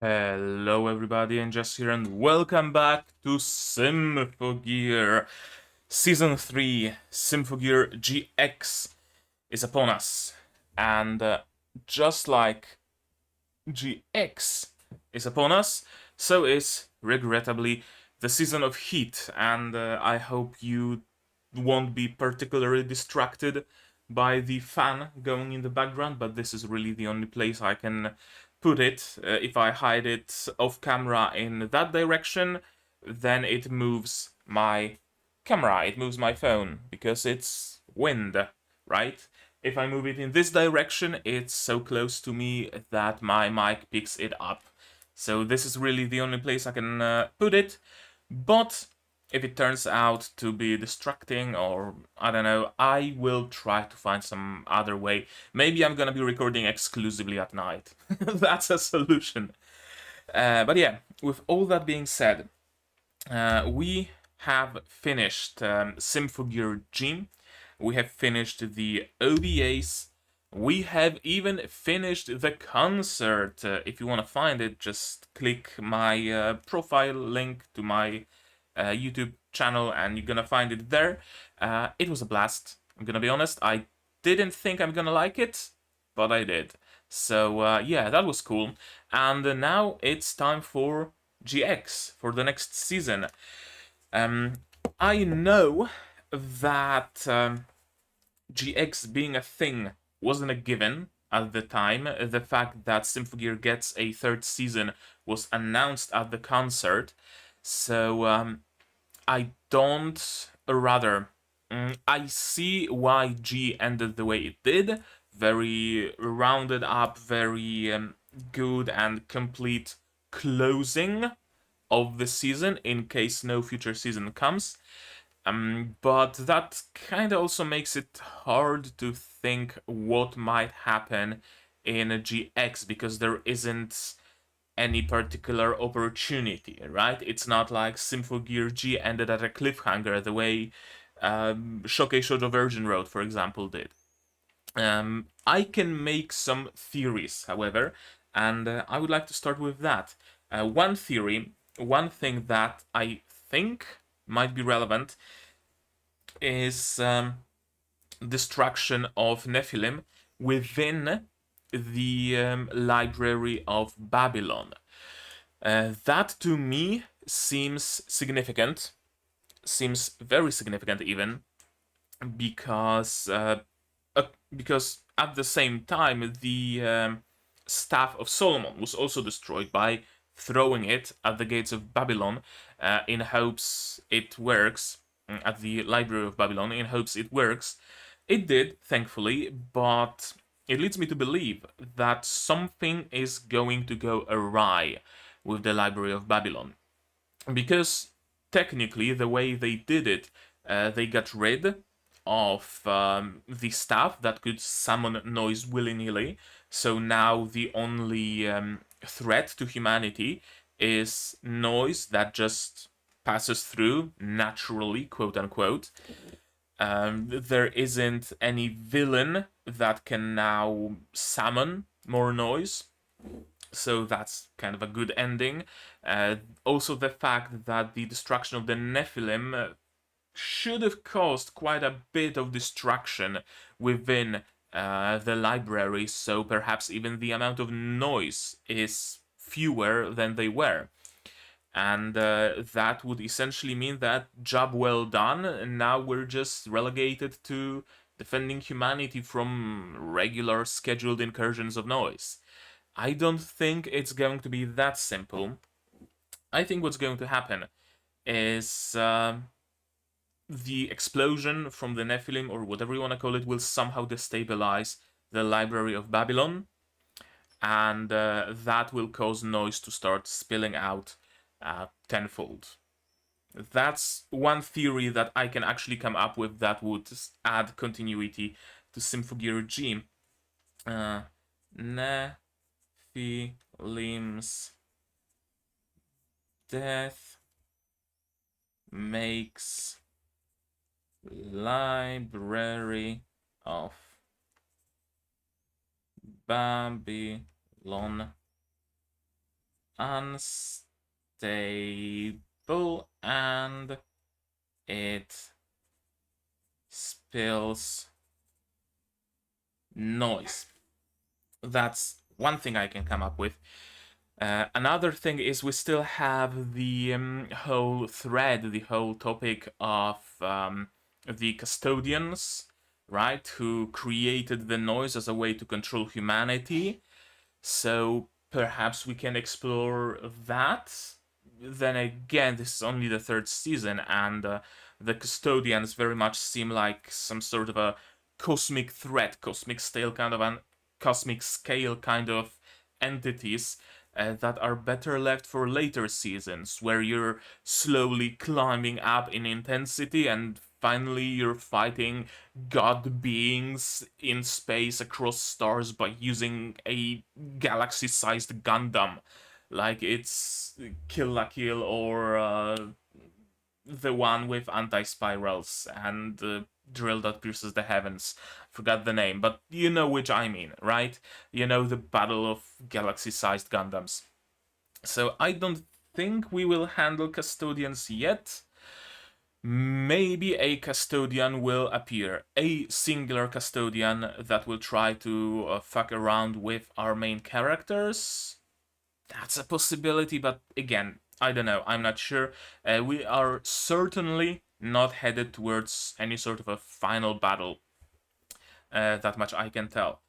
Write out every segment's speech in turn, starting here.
Hello everybody, and Jess here, and welcome back to Symphogear. Season 3, Symphogear GX is upon us. And just like GX is upon us, so is, regrettably, the season of Heat. And I hope you won't be particularly distracted by the fan going in the background, but this is really the only place I can put it. If I hide it off camera in that direction, then it moves my camera, it moves my phone, because it's wind, right? If I move it in this direction, it's so close to me that my mic picks it up. So this is really the only place I can put it, but if it turns out to be distracting, or I don't know, I will try to find some other way. Maybe I'm gonna be recording exclusively at night. That's a solution. But yeah, with all that being said, we have finished Symphogear G. We have finished the OVAs. We have even finished the concert. If you want to find it, just click my profile link to my YouTube channel and you're gonna find it there. It was a blast. I'm gonna be honest. I didn't think I'm gonna like it, but I did. So yeah, that was cool. And now it's time for GX for the next season. I know that GX being a thing wasn't a given at the time. The fact that Symphogear gets a third season was announced at the concert. So I don't, or rather, I see why G ended the way it did. Very rounded up, very good and complete closing of the season in case no future season comes. But that kind of also makes it hard to think what might happen in GX because there isn't any particular opportunity, right? It's not like Symphogear G ended at a cliffhanger the way Shokei Shoujo Virgin Road, for example, did. I can make some theories, however, and I would like to start with that. One theory, one thing that I think might be relevant is destruction of Nephilim within the Library of Babylon. That to me seems significant, seems very significant even, because because at the same time the staff of Solomon was also destroyed by throwing it at the gates of Babylon in hopes it works, at the Library of Babylon in hopes it works. It did, thankfully, but it leads me to believe that something is going to go awry with the Library of Babylon. Because technically, the way they did it, they got rid of the staff that could summon noise willy-nilly. So now the only threat to humanity is noise that just passes through naturally, quote unquote. There isn't any villain that can now summon more noise. So that's kind of a good ending. Also, the fact that the destruction of the Nephilim should have caused quite a bit of destruction within the library, so perhaps even the amount of noise is fewer than they were. And that would essentially mean that job well done, and now we're just relegated to defending humanity from regular scheduled incursions of noise. I don't think it's going to be that simple. I think what's going to happen is the explosion from the Nephilim, or whatever you want to call it, will somehow destabilize the Library of Babylon, and that will cause noise to start spilling out tenfold. That's one theory that I can actually come up with that would add continuity to Symphogear G. Nephilim's death makes Library of Babylon unstable and it spills noise. That's one thing I can come up with. Another thing is we still have the whole thread, the whole topic of the custodians, right, who created the noise as a way to control humanity. So perhaps we can explore that. Then again, this is only the third season, and the custodians very much seem like some sort of a cosmic threat, cosmic scale kind of entities that are better left for later seasons, where you're slowly climbing up in intensity and finally you're fighting god beings in space across stars by using a galaxy-sized Gundam. Like it's Kill la Kill or the one with anti-spirals and drill that pierces the heavens. Forgot the name, but you know which I mean, right? You know, the battle of galaxy-sized Gundams. So I don't think we will handle custodians yet. Maybe a custodian will appear. A singular custodian that will try to fuck around with our main characters. That's a possibility, but again, I don't know. I'm not sure. We are certainly not headed towards any sort of a final battle. That much I can tell.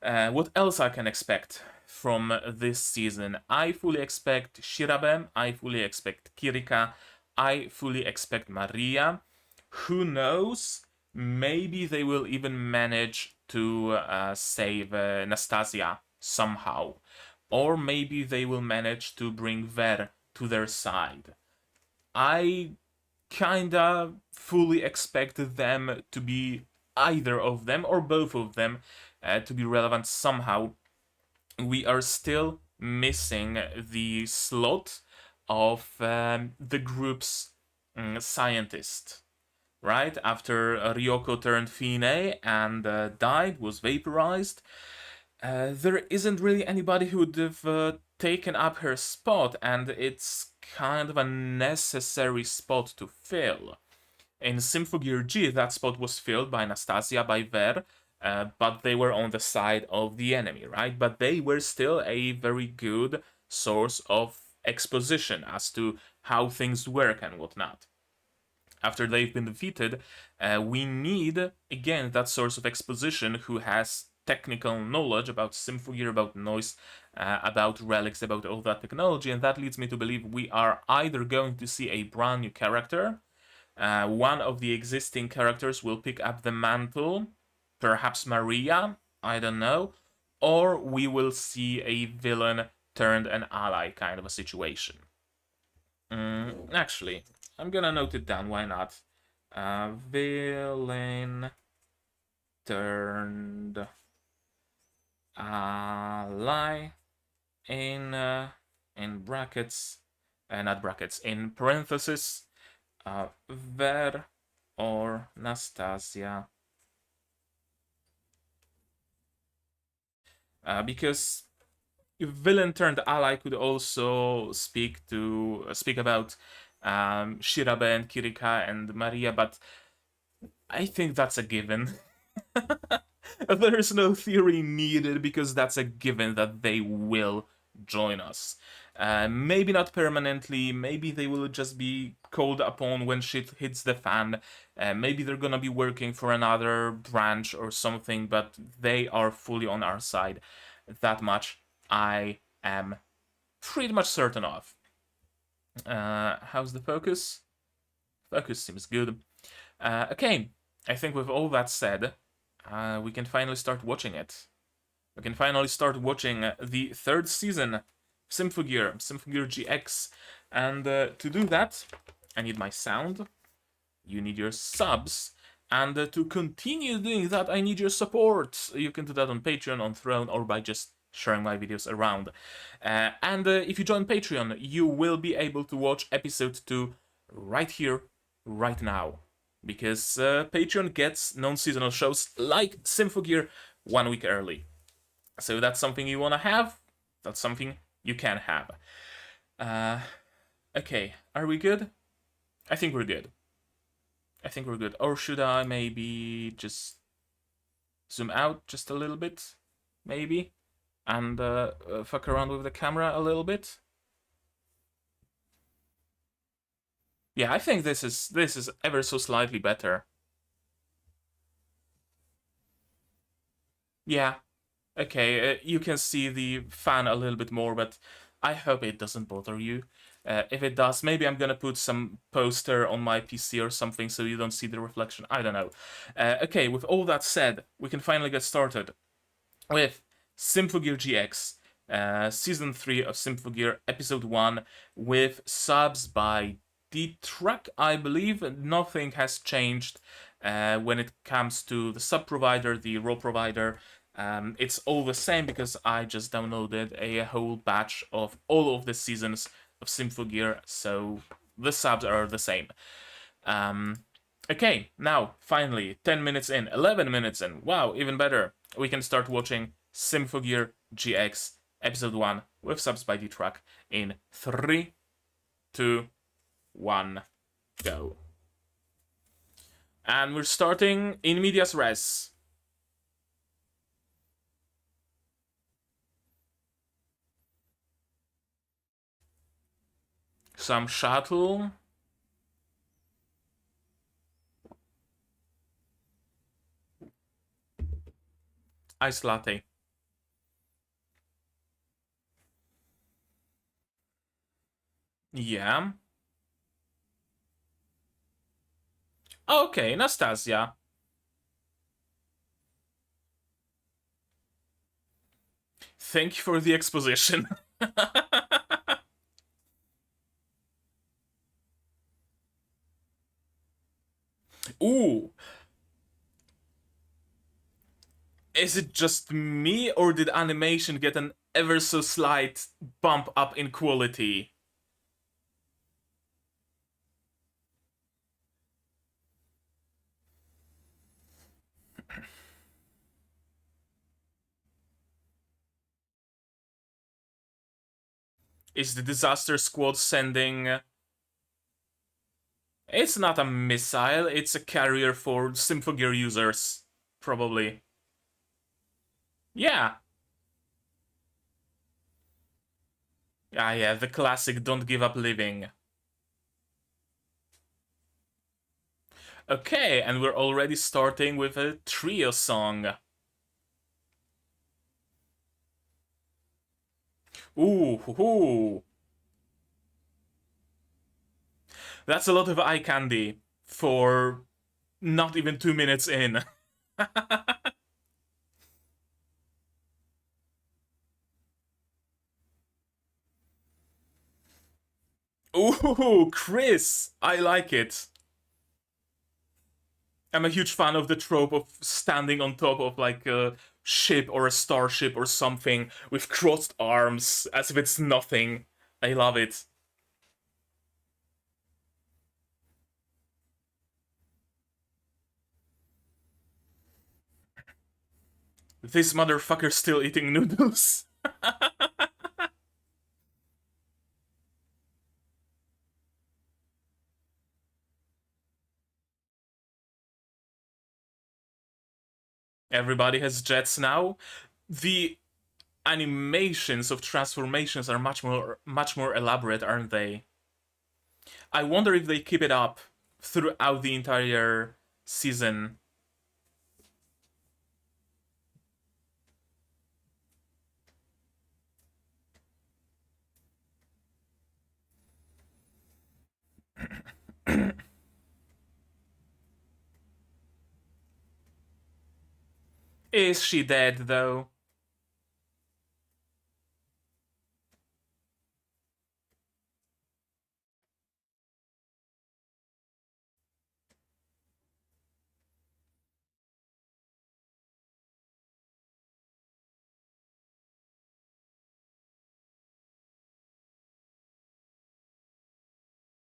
What else I can expect from this season? I fully expect Shirabe. I fully expect Kirika. I fully expect Maria. Who knows? Maybe they will even manage to save Nastasia somehow. Or maybe they will manage to bring Ver to their side. I kinda fully expect them to be either of them or both of them to be relevant somehow. We are still missing the slot of the group's scientist, right? After Ryoko turned Fine and died, was vaporized, there isn't really anybody who would have taken up her spot, and it's kind of a necessary spot to fill. In Symphogear G, that spot was filled by Nastasia, by Ver, but they were on the side of the enemy, right? But they were still a very good source of exposition as to how things work and whatnot. After they've been defeated, we need, again, that source of exposition who has technical knowledge about Symphogear, about noise, about relics, about all that technology, and that leads me to believe we are either going to see a brand new character, one of the existing characters will pick up the mantle, perhaps Maria, I don't know, or we will see a villain turned an ally kind of a situation. Actually, I'm gonna note it down, why not? Villain turned ally in brackets, not brackets, in parentheses, Ver or Nastasia. Because villain turned ally could also speak about Shirabe and Kirika and Maria, but I think that's a given. There is no theory needed because that's a given that they will join us. Maybe not permanently, maybe they will just be called upon when shit hits the fan. Maybe they're gonna be working for another branch or something, but they are fully on our side. That much I am pretty much certain of. How's the focus? Focus seems good. Okay, I think with all that said, we can finally start watching it. We can finally start watching the third season, Symphogear GX. And to do that, I need my sound, you need your subs, and to continue doing that, I need your support. You can do that on Patreon, on Throne, or by just sharing my videos around. And if you join Patreon, you will be able to watch episode 2 right here, right now. Because Patreon gets non-seasonal shows like Symphogear 1 week early. So that's something you want to have, that's something you can have. Uh, okay, are we good? I think we're good. I think we're good. Or should I maybe just zoom out just a little bit? Maybe? And fuck around with the camera a little bit? Yeah, I think this is ever so slightly better. Yeah. Okay, you can see the fan a little bit more, but I hope it doesn't bother you. If it does, maybe I'm gonna put some poster on my PC or something so you don't see the reflection. I don't know. Okay, with all that said, we can finally get started with Symphogear GX, Season 3 of Symphogear, Episode 1, with subs by the track, I believe. Nothing has changed when it comes to the sub provider, the role provider. It's all the same because I just downloaded a whole batch of all of the seasons of Symphogear, so the subs are the same. Okay, now, finally, 10 minutes in, 11 minutes in, wow, even better. We can start watching Symphogear GX Episode 1 with subs by the track in 3, 2, 1, go. And we're starting in medias res. Some shuttle. Ice latte. Yeah. Okay, Nastasia. Thank you for the exposition. Ooh. Is it just me, or did animation get an ever so slight bump up in quality? Is the disaster squad sending... It's not a missile, it's a carrier for Symphogear users. Probably. Yeah. Ah, yeah, the classic don't give up living. Okay, and we're already starting with a trio song. Ooh, hoo, hoo. That's a lot of eye candy for not even 2 minutes in. Ooh, Chris! I like it. I'm a huge fan of the trope of standing on top of like a ship or a starship or something with crossed arms as if it's nothing. I love it. This motherfucker's still eating noodles. Everybody has jets now. The animations of transformations are much more elaborate, aren't they? I wonder if they keep it up throughout the entire season. Is she dead though?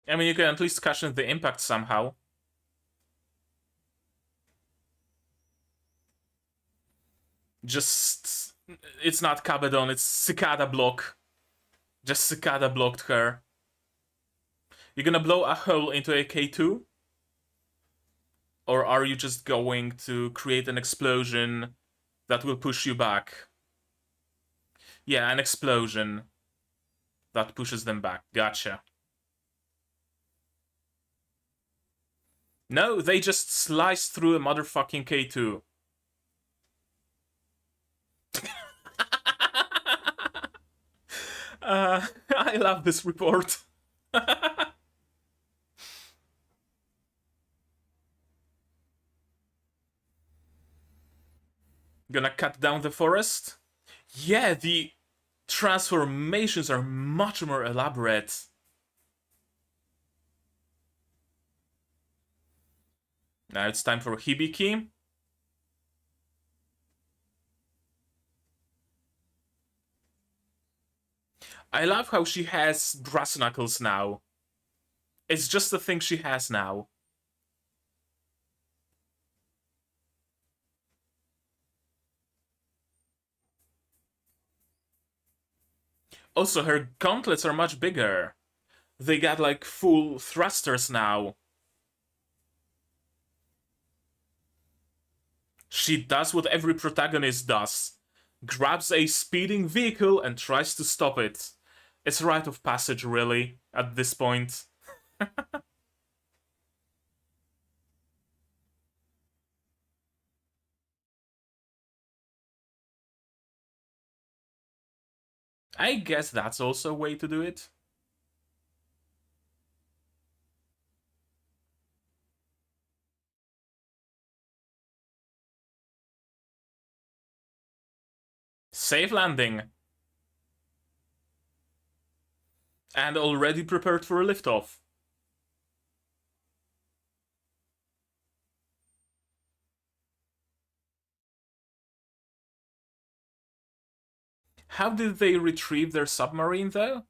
I mean, you can at least cushion the impact somehow. Just... It's not Cabedon, it's Cicada Block. Just Cicada blocked her. You're gonna blow a hole into a K2? Or are you just going to create an explosion that will push you back? Yeah, an explosion that pushes them back. Gotcha. No, they just slice through a motherfucking K2. I love this report. Gonna cut down the forest? Yeah, the transformations are much more elaborate. Now it's time for Hibiki. I love how she has brass knuckles now. It's just the thing she has now. Also, her gauntlets are much bigger. They got like full thrusters now. She does what every protagonist does. Grabs a speeding vehicle and tries to stop it. It's rite of passage, really, at this point. I guess that's also a way to do it. Safe landing. And already prepared for a liftoff. How did they retrieve their submarine, though?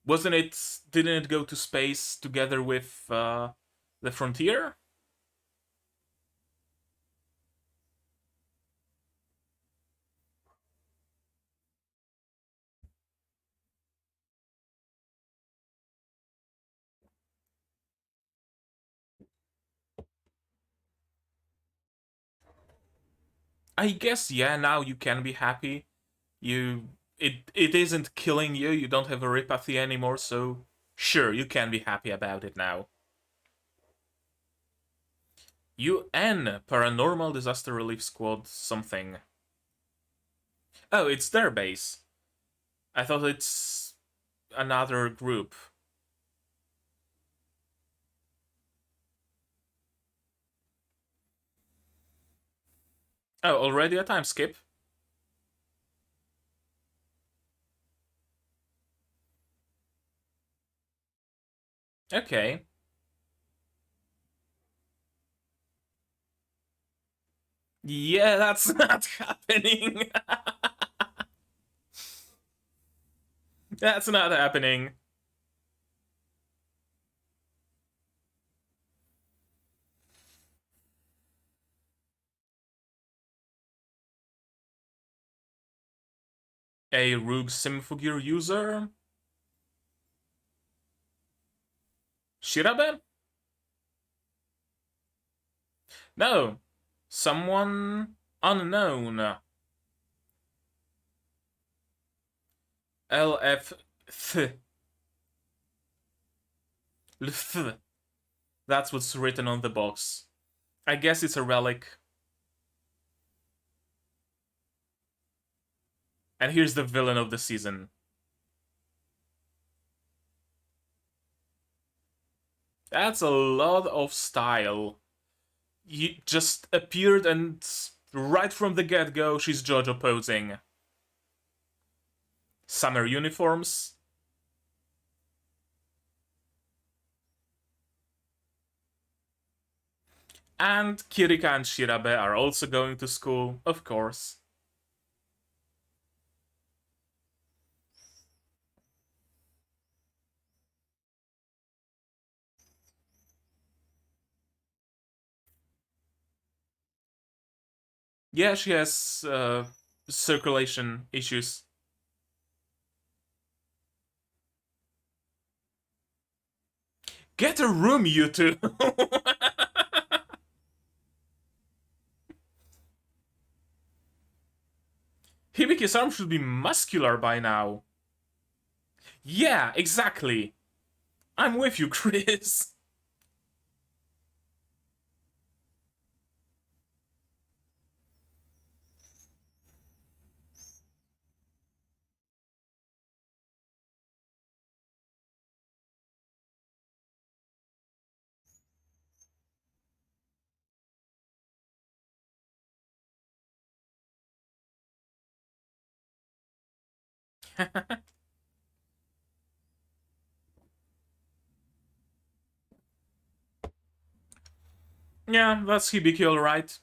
Didn't it go to space together with the Frontier? I guess, yeah, now you can be happy. It isn't killing you, you don't have a ripathy anymore, so sure, you can be happy about it now. UN, Paranormal Disaster Relief Squad something. Oh, it's their base. I thought it's another group. Oh, already a time skip? Okay. Yeah, that's not happening. That's not happening. A rogue Symphogear user? Shirabe? No. Someone unknown. LF. That's what's written on the box. I guess it's a relic. And here's the villain of the season. That's a lot of style. He just appeared and right from the get-go, she's JoJo posing. Summer uniforms. And Kirika and Shirabe are also going to school, of course. Yeah, she has circulation issues. Get a room, you two! Hibiki's arm should be muscular by now. Yeah, exactly. I'm with you, Chris. Yeah, that's Hibiki alright.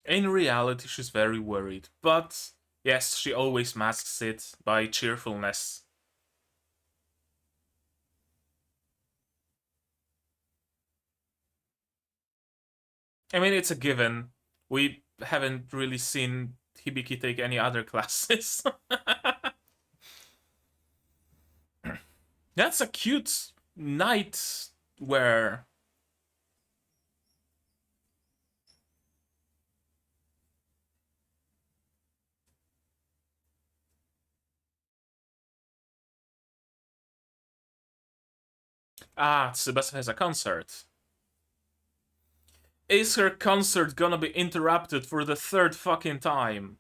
In reality, she's very worried, but yes, she always masks it by cheerfulness. I mean, it's a given. We haven't really seen Hibiki take any other classes. That's a cute night wear. Ah, Tsubasa has a concert. Is her concert gonna be interrupted for the third fucking time?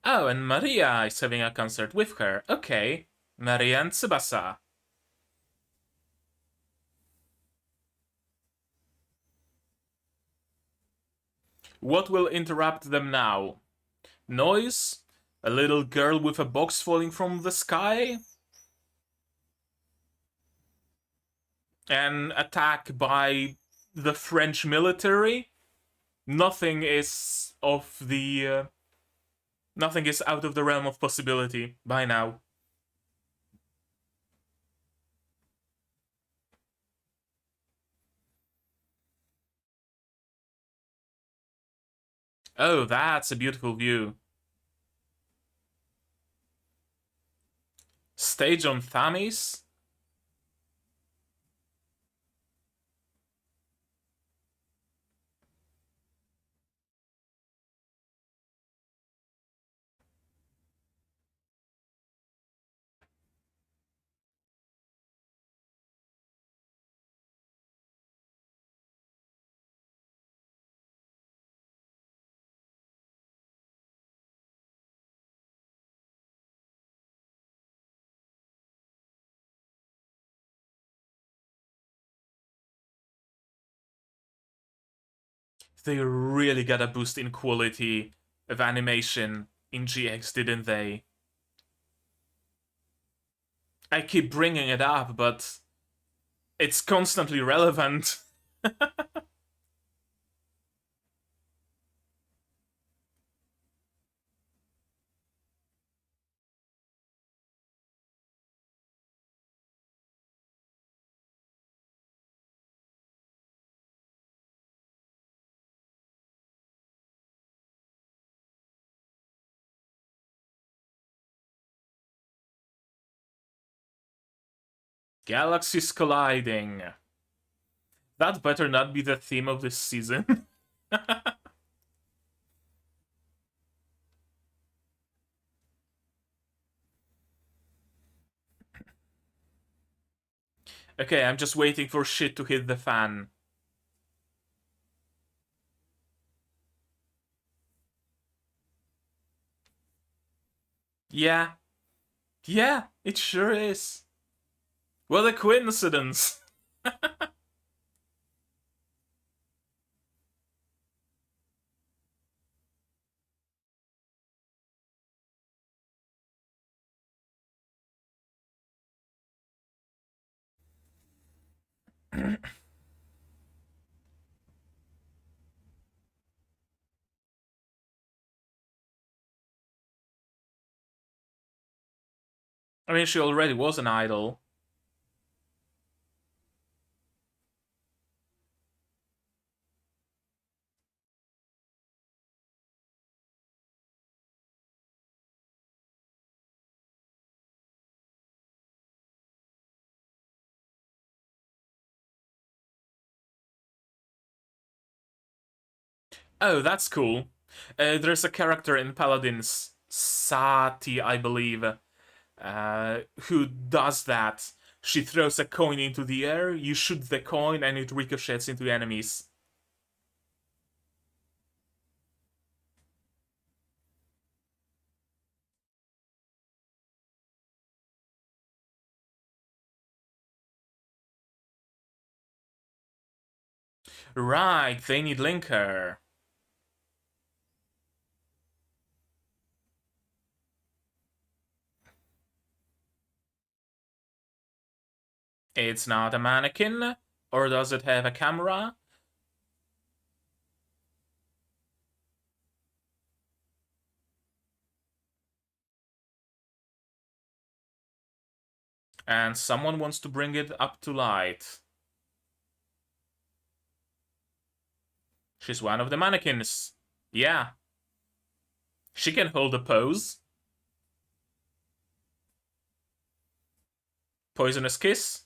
Oh, and Maria is having a concert with her. Okay. Maria and Tsubasa. What will interrupt them now? Noise? A little girl with a box falling from the sky? An attack by the French military? Nothing is of the... nothing is out of the realm of possibility by now. Oh, that's a beautiful view. Stage on Thames? They really got a boost in quality of animation in GX, didn't they? I keep bringing it up, but it's constantly relevant. Galaxies colliding. That better not be the theme of this season. Okay, I'm just waiting for shit to hit the fan. Yeah. Yeah, it sure is. What a coincidence. I mean, she already was an idol. Oh, that's cool. There's a character in Paladins, Sati, I believe, who does that. She throws a coin into the air, you shoot the coin, and it ricochets into enemies. Right, they need Linker. It's not a mannequin? Or does it have a camera? And someone wants to bring it up to light. She's one of the mannequins. Yeah. She can hold a pose. Poisonous kiss.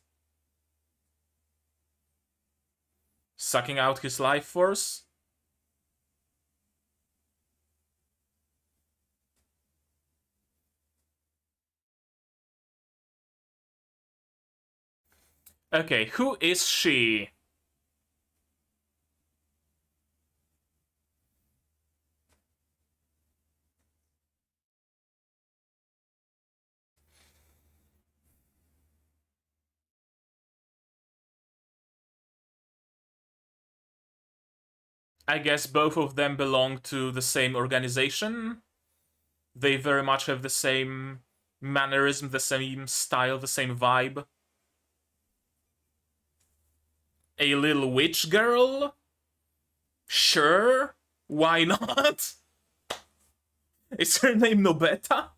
Sucking out his life force. Okay, who is she? I guess both of them belong to the same organization. They very much have the same mannerism, the same style, the same vibe. A little witch girl? Sure. Why not? Is her name Nobeta?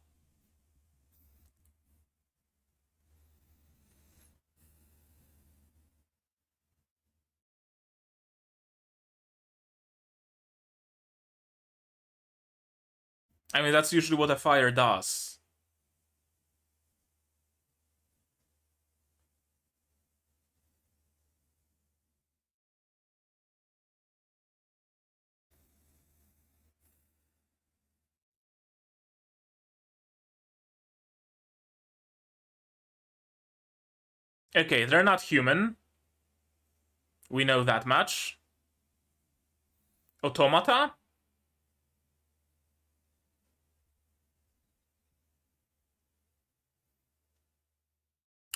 I mean, that's usually what a fire does. Okay, they're not human. We know that much. Automata?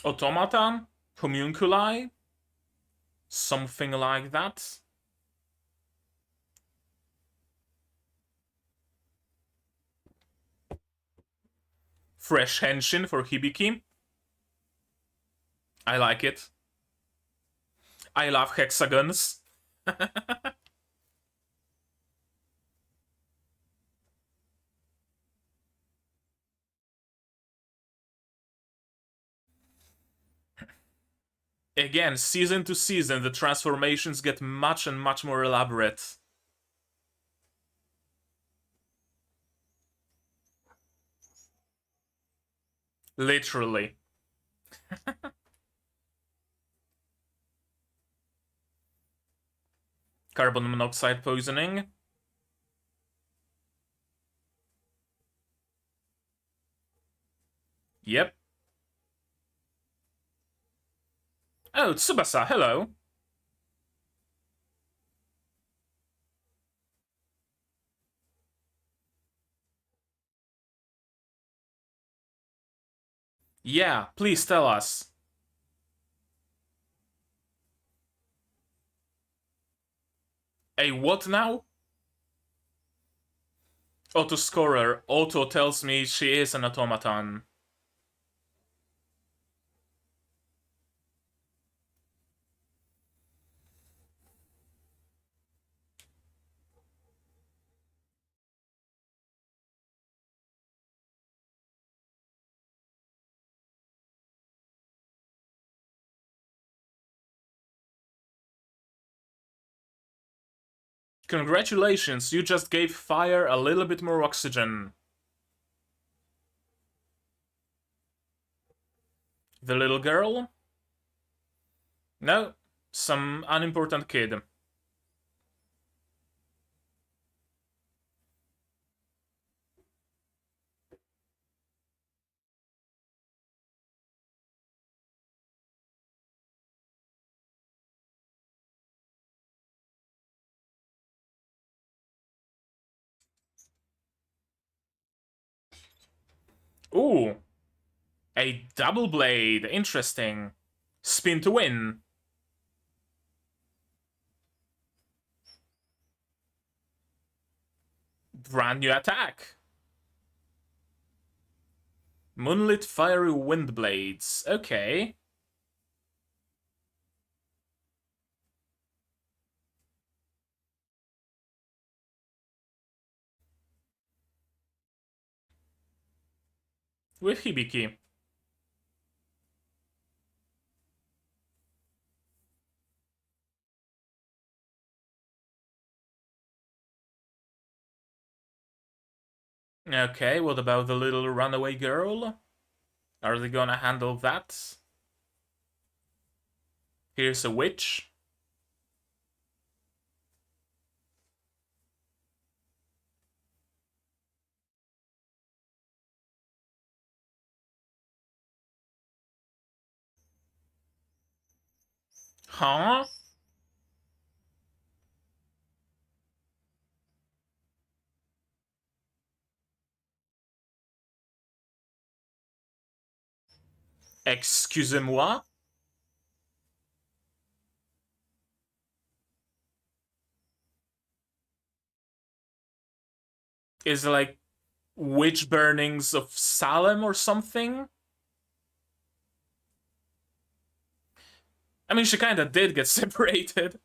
Automata? Homunculi? Something like that. Fresh henshin for Hibiki. I like it. I love hexagons. Again, season to season, the transformations get much and much more elaborate. Literally. Carbon monoxide poisoning. Yep. Oh, Tsubasa, hello. Yeah, please tell us. A what now? Autoscorer. Auto tells me she is an automaton. Congratulations, you just gave fire a little bit more oxygen. The little girl? No, some unimportant kid. Ooh, a double blade. Interesting. Spin to win. Brand new attack. Moonlit fiery wind blades. Okay. With Hibiki. Okay, what about the little runaway girl? Are they gonna handle that? Here's a witch. Huh? Excusez-moi? Is it like witch burnings of Salem or something? I mean, she kinda did get separated.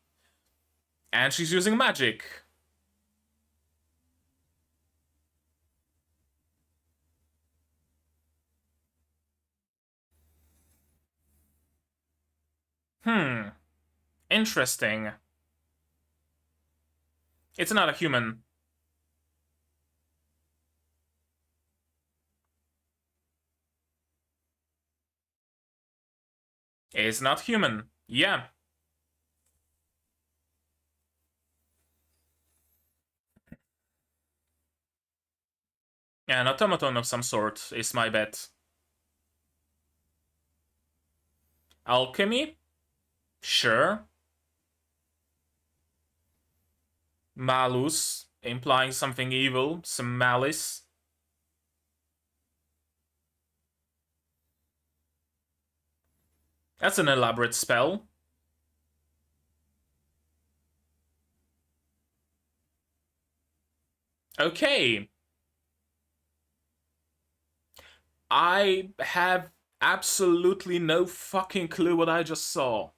And she's using magic. Hmm. Interesting. It's not a human. It's not human. Yeah. An automaton of some sort is my bet. Alchemy? Sure. Malus, implying something evil, some malice. That's an elaborate spell. Okay. I have absolutely no fucking clue what I just saw.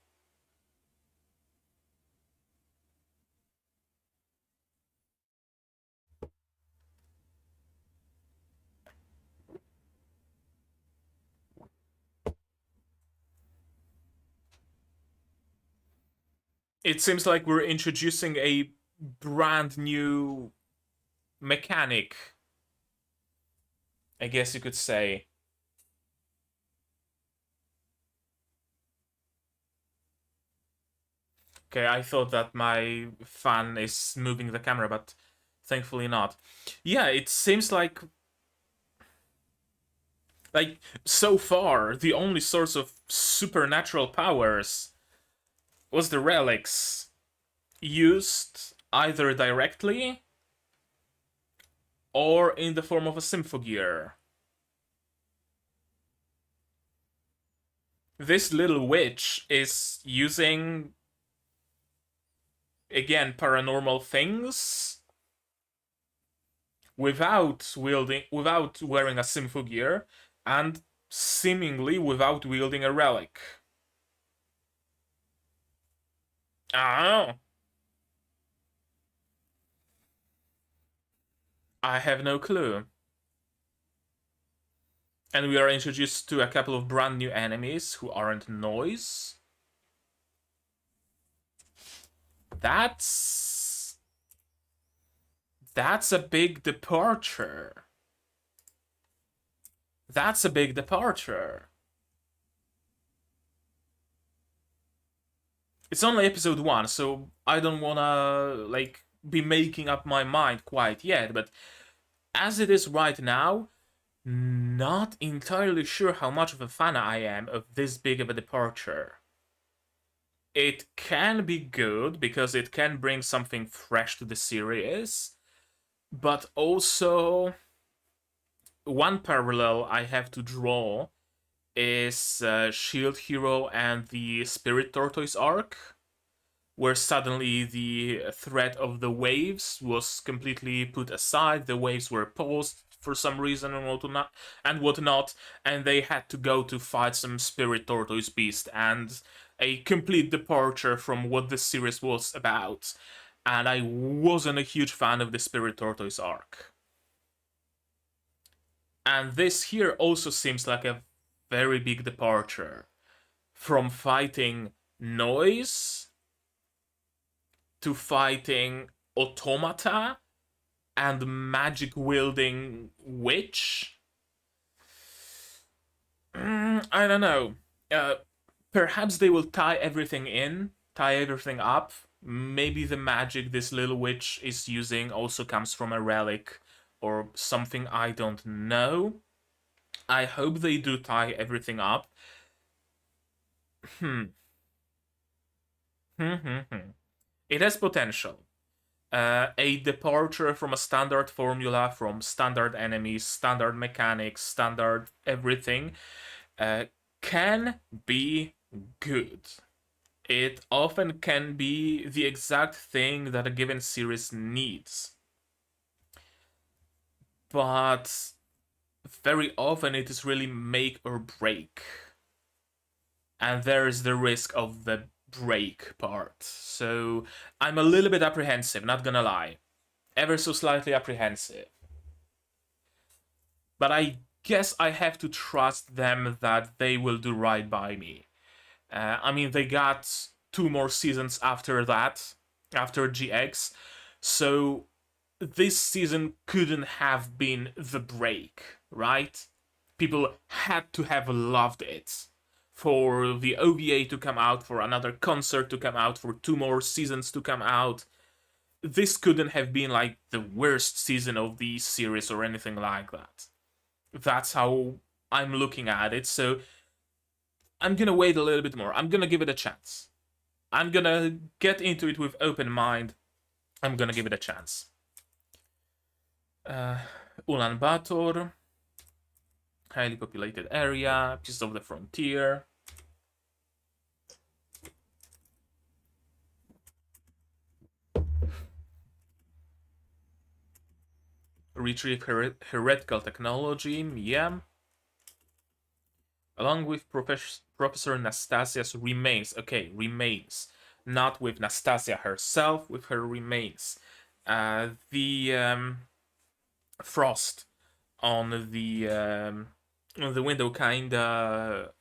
It seems like we're introducing a brand new mechanic, I guess you could say. Okay, I thought that my fan is moving the camera, but thankfully not. Yeah, it seems like so far the only source of supernatural powers was the relics used either directly or in the form of a Symphogear. This little witch is using, again, paranormal things without wearing a Symphogear, and seemingly without wielding a relic. Oh. I have no clue. And we are introduced to a couple of brand new enemies who aren't noise. That's a big departure. That's a big departure. It's only episode 1, so I don't wanna, like, be making up my mind quite yet, but as it is right now, not entirely sure how much of a fan I am of this big of a departure. It can be good because it can bring something fresh to the series, but also one parallel I have to draw is Shield Hero and the Spirit Tortoise arc, where suddenly the threat of the waves was completely put aside. The waves were paused for some reason and whatnot, and they had to go to fight some Spirit Tortoise beast, and a complete departure from what the series was about. And I wasn't a huge fan of the Spirit Tortoise arc. And this here also seems like a very big departure from fighting noise to fighting automata and magic wielding witch. I don't know. Perhaps they will tie everything up. Maybe the magic this little witch is using also comes from a relic or something, I don't know. I hope they do tie everything up. It has potential. A departure from a standard formula, from standard enemies, standard mechanics, standard everything, can be good. It often can be the exact thing that a given series needs. But very often it is really make or break. And there is the risk of the break part. So I'm a little bit apprehensive, not gonna lie. Ever so slightly apprehensive. But I guess I have to trust them that they will do right by me. I mean, they got 2 more seasons after that, after GX, so this season couldn't have been the break, right? People had to have loved it. For the OVA to come out, for another concert to come out, for 2 more seasons to come out. This couldn't have been like the worst season of the series or anything like that. That's how I'm looking at it, so I'm gonna wait a little bit more. I'm gonna give it a chance. I'm gonna get into it with open mind. I'm gonna give it a chance. Ulaanbaatar, highly populated area, piece of the frontier. Retrieve heretical technology, yeah. Along with Professor Nastasia's remains. Okay, remains. Not with Nastasia herself, with her remains. The frost on the window kinda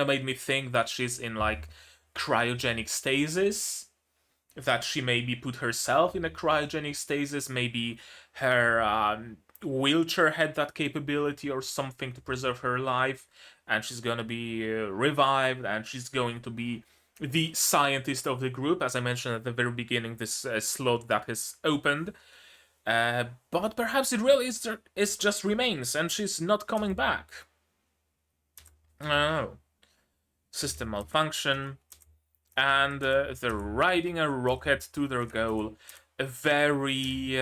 made me think that she's in like cryogenic stasis, that she maybe put herself in a cryogenic stasis, maybe her wheelchair had that capability or something to preserve her life, and she's gonna be revived, and she's going to be the scientist of the group, as I mentioned at the very beginning, this slot that has opened. But perhaps it really is just remains, and she's not coming back. Oh. System malfunction. And they're riding a rocket to their goal. A very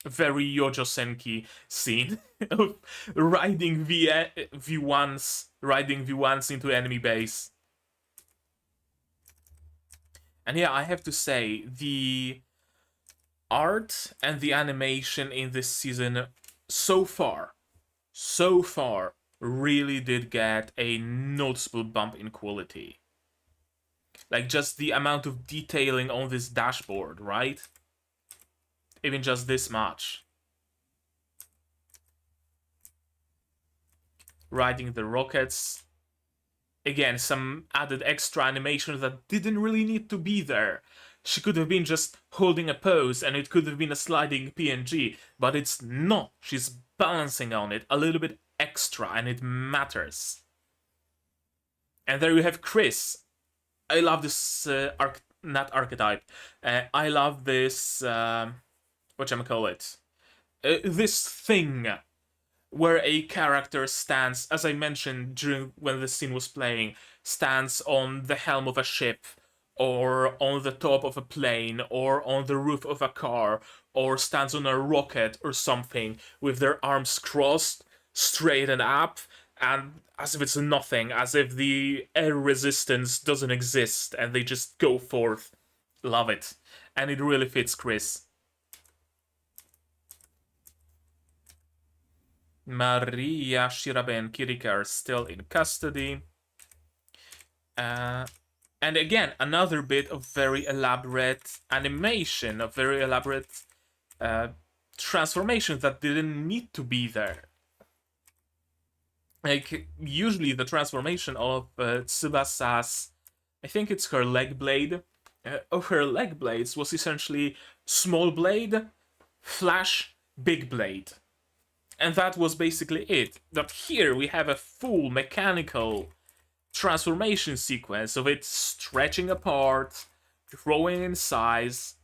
Yojo Senki scene of riding V1s into enemy base. And yeah, I have to say, the art and the animation in this season so far really did get a noticeable bump in quality. Like, just the amount of detailing on this dashboard, right? Even just this much. Riding the rockets. Again, some added extra animation that didn't really need to be there. She could have been just holding a pose and it could have been a sliding PNG, but it's not. She's balancing on it a little bit extra, and it matters. And there you have Chris. I love this not archetype. I love this whatchamacallit. This thing where a character stands, as I mentioned during when the scene was playing, stands on the helm of a ship, or on the top of a plane, or on the roof of a car, or stands on a rocket or something with their arms crossed, straight and up, and as if it's nothing, as if the air resistance doesn't exist and they just go forth. Love it. And it really fits Chris. Maria, Shirabe, and Kirika are still in custody. And again, another bit of very elaborate animation, of very elaborate transformation that didn't need to be there. Like, usually the transformation of Tsubasa's, I think it's her leg blade, of her leg blades was essentially small blade, flash, big blade. And that was basically it. But here we have a full mechanical transformation sequence of it stretching apart, growing in size,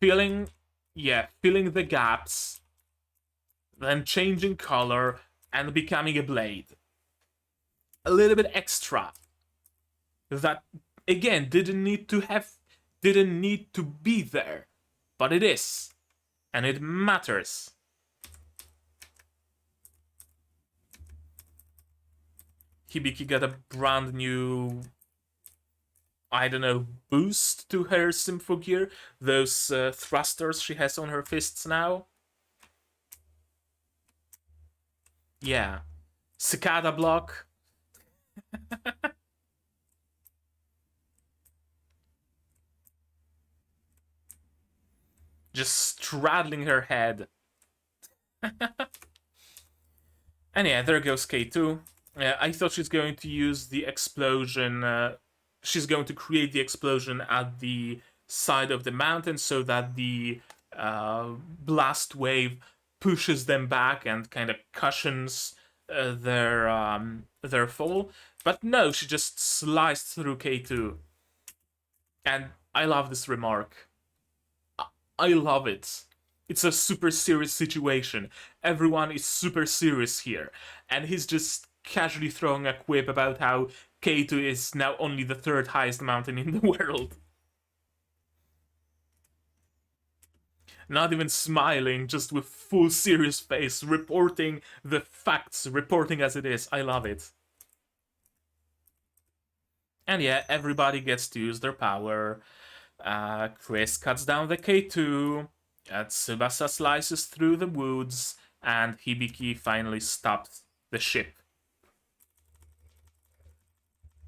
filling the gaps, then changing color and becoming a blade. A little bit extra. That again didn't need to be there, but it is. And it matters. Hibiki got a brand new, I don't know, boost to her Symphogear. Those thrusters she has on her fists now. Yeah. Cicada block. Just straddling her head. And yeah, there goes K2. I thought she's going to use the explosion. She's going to create the explosion at the side of the mountain so that the blast wave pushes them back and kind of cushions their fall. But no, she just sliced through K2. And I love this remark. I love it. It's a super serious situation. Everyone is super serious here. And he's just casually throwing a quip about how K2 is now only the third highest mountain in the world. Not even smiling, just with full serious face, reporting the facts, reporting as it is. I love it. And yeah, everybody gets to use their power. Chris cuts down the K2. Tsubasa slices through the woods, and Hibiki finally stops the ship.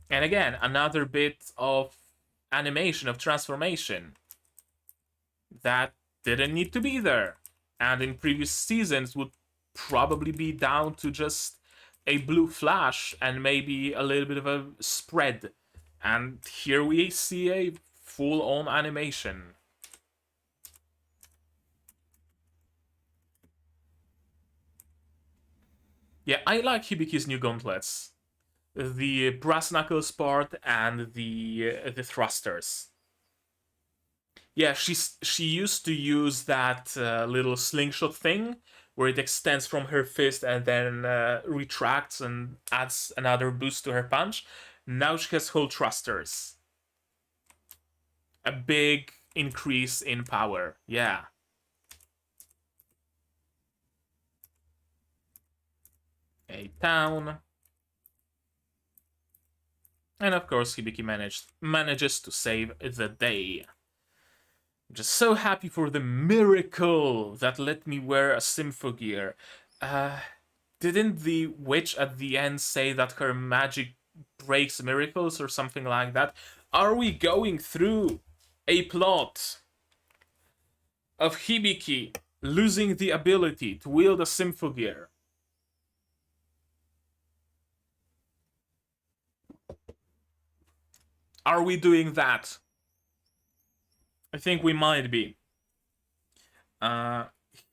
And again, another bit of animation, of transformation that didn't need to be there. And in previous seasons would probably be down to just a blue flash and maybe a little bit of a spread. And here we see a full-on animation. Yeah, I like Hibiki's new gauntlets. The brass knuckles part and the thrusters. Yeah, she used to use that little slingshot thing where it extends from her fist and then retracts and adds another boost to her punch. Now she has whole thrusters. A big increase in power. Yeah. A town. And of course Hibiki manages to save the day. I'm just so happy for the miracle that let me wear a Symphogear. Didn't the witch at the end say that her magic breaks miracles or something like that? Are we going through a plot of Hibiki losing the ability to wield a Symphogear? Are we doing that? I think we might be.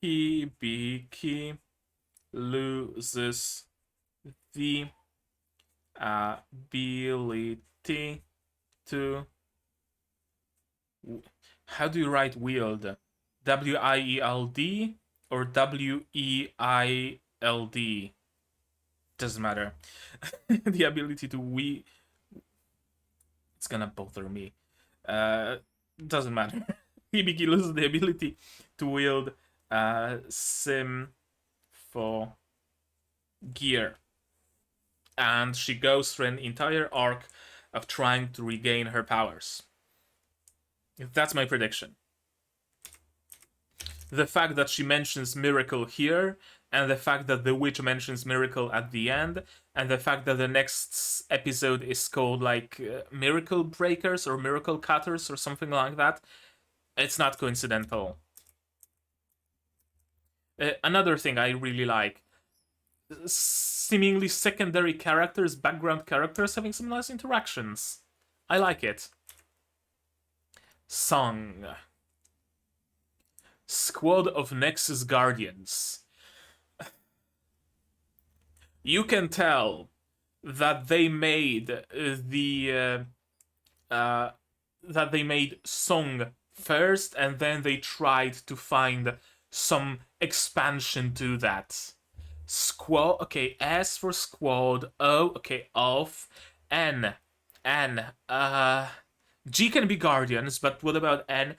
Hibiki loses the ability to... How do you write wield? W-I-E-L-D or W-E-I-L-D? Doesn't matter. The ability to It's gonna bother me. Doesn't matter. Hibiki loses the ability to wield Symphogear. And she goes through an entire arc of trying to regain her powers. That's my prediction. The fact that she mentions Miracle here, and the fact that the witch mentions Miracle at the end, and the fact that the next episode is called like Miracle Breakers or Miracle Cutters or something like that, it's not coincidental. Another thing I really like, seemingly secondary characters, background characters having some nice interactions. I like it. Song. Squad of Nexus Guardians. You can tell that they made that they made Song first, and then they tried to find some expansion to that. Squad, okay, S for squad, O, okay, off, N, G can be guardians, but what about N?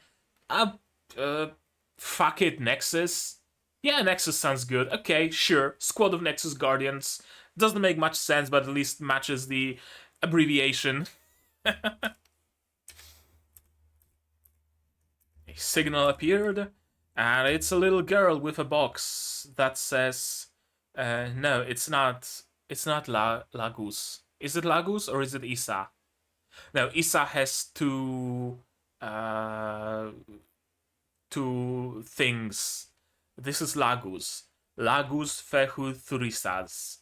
Fuck it, Nexus. Yeah, Nexus sounds good. Okay, sure. Squad of Nexus Guardians. Doesn't make much sense, but at least matches the abbreviation. A signal appeared, and it's a little girl with a box that says... no, it's not. It's not Lagus. Is it Lagus or is it Isa? No, Isa has two things. This is Lagus. Lagus fehu thurisas.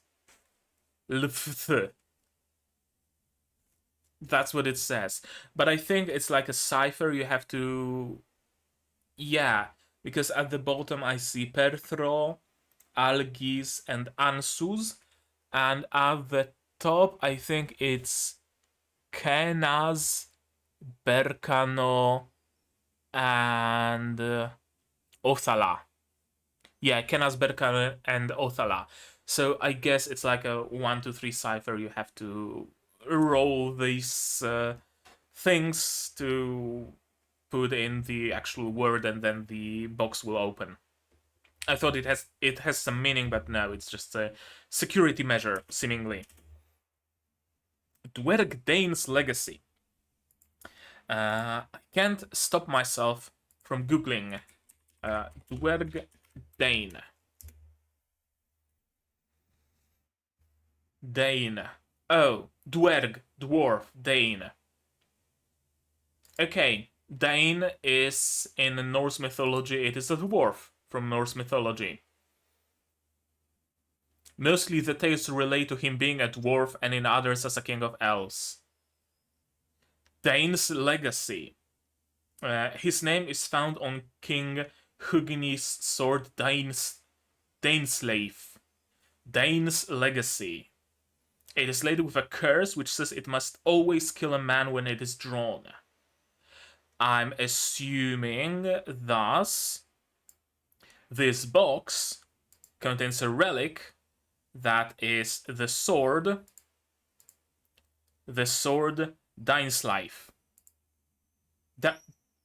Lfth. That's what it says. But I think it's like a cipher. You have to... Yeah, because at the bottom I see Perthro, Algis, and Ansus. And at the top I think it's Kenaz, Berkano, and Othala. Yeah, Kenaz, Berkano, and Othala. So I guess it's like a 1, 2, 3 cipher. You have to roll these things to put in the actual word, and then the box will open. I thought it has some meaning, but no, it's just a security measure, seemingly. Dwerg Dane's Legacy. I can't stop myself from googling Dwerg Dane. Dane. Oh, Dwerg, dwarf, Dane. Okay, Dane is in Norse mythology, it is a dwarf from Norse mythology. Mostly the tales relate to him being a dwarf, and in others as a king of elves. Dane's Legacy. His name is found on King Hugni's sword Daneslave. Dane's Legacy. It is laden with a curse which says it must always kill a man when it is drawn. I'm assuming, thus, this box contains a relic that is the sword Daneslave.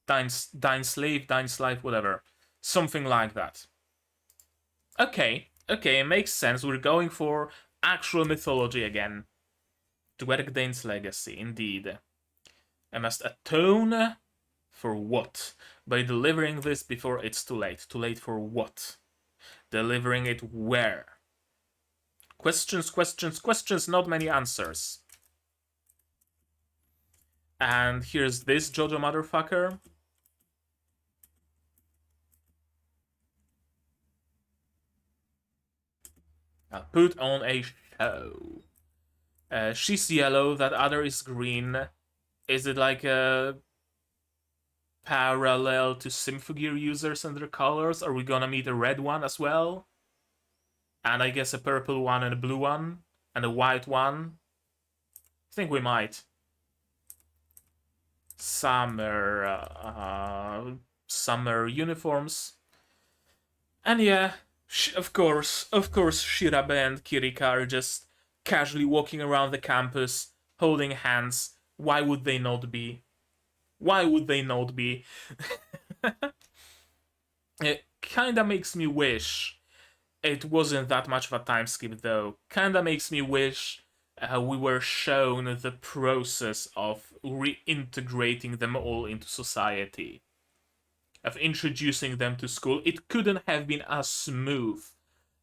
Daneslave, whatever. Something like that. Okay, it makes sense. We're going for actual mythology again. Dwerg Dane's Legacy, indeed. I must atone for what? By delivering this before it's too late. Too late for what? Delivering it where? Questions, not many answers. And here's this JoJo motherfucker. I'll put on a show. She's yellow, that other is green. Is it like a parallel to Symphogear users and their colors? Are we gonna meet a red one as well? And I guess a purple one and a blue one? And a white one? I think we might. Summer uniforms. And yeah, of course, Shirabe and Kirika are just casually walking around the campus, holding hands. Why would they not be? Why would they not be? It kinda makes me wish it wasn't that much of a time skip, though. Kinda makes me wish we were shown the process of reintegrating them all into society, of introducing them to school. It couldn't have been as smooth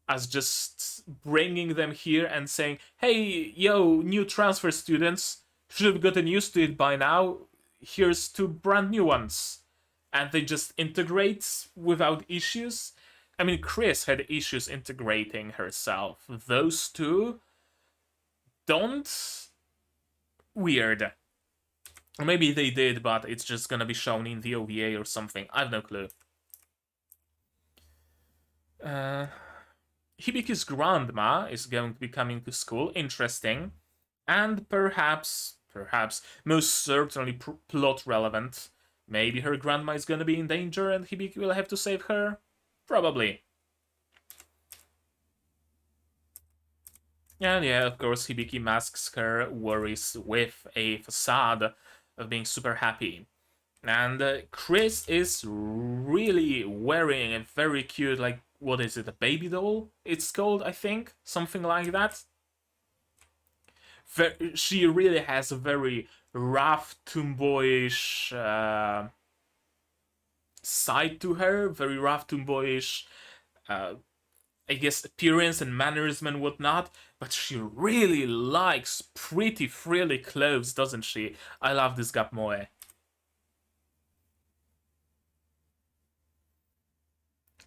as just bringing them here and saying, hey, yo, new transfer students, should have gotten used to it by now. Here's two brand new ones. And they just integrate without issues. I mean, Chris had issues integrating herself. Those two don't. Weird. Maybe they did, but it's just gonna be shown in the OVA or something. I have no clue. Hibiki's grandma is going to be coming to school. Interesting. And perhaps, most certainly plot relevant. Maybe her grandma is gonna be in danger and Hibiki will have to save her? Probably. And yeah, of course, Hibiki masks her worries with a facade of being super happy. And Chris is really wearing a very cute, like, what is it, a baby doll? It's called, I think? Something like that. She really has a very rough, tomboyish side to her. Very rough, tomboyish, I guess, appearance and mannerism and whatnot. But she really likes pretty frilly clothes, doesn't she? I love this Gap Moe.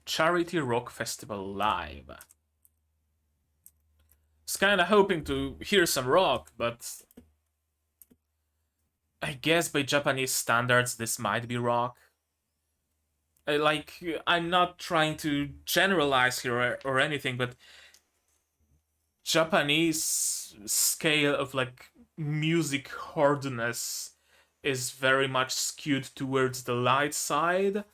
Charity Rock Festival Live. I was kinda hoping to hear some rock, but I guess by Japanese standards this might be rock. Like, I'm not trying to generalize here or anything, but Japanese scale of, like, music hardness is very much skewed towards the light side.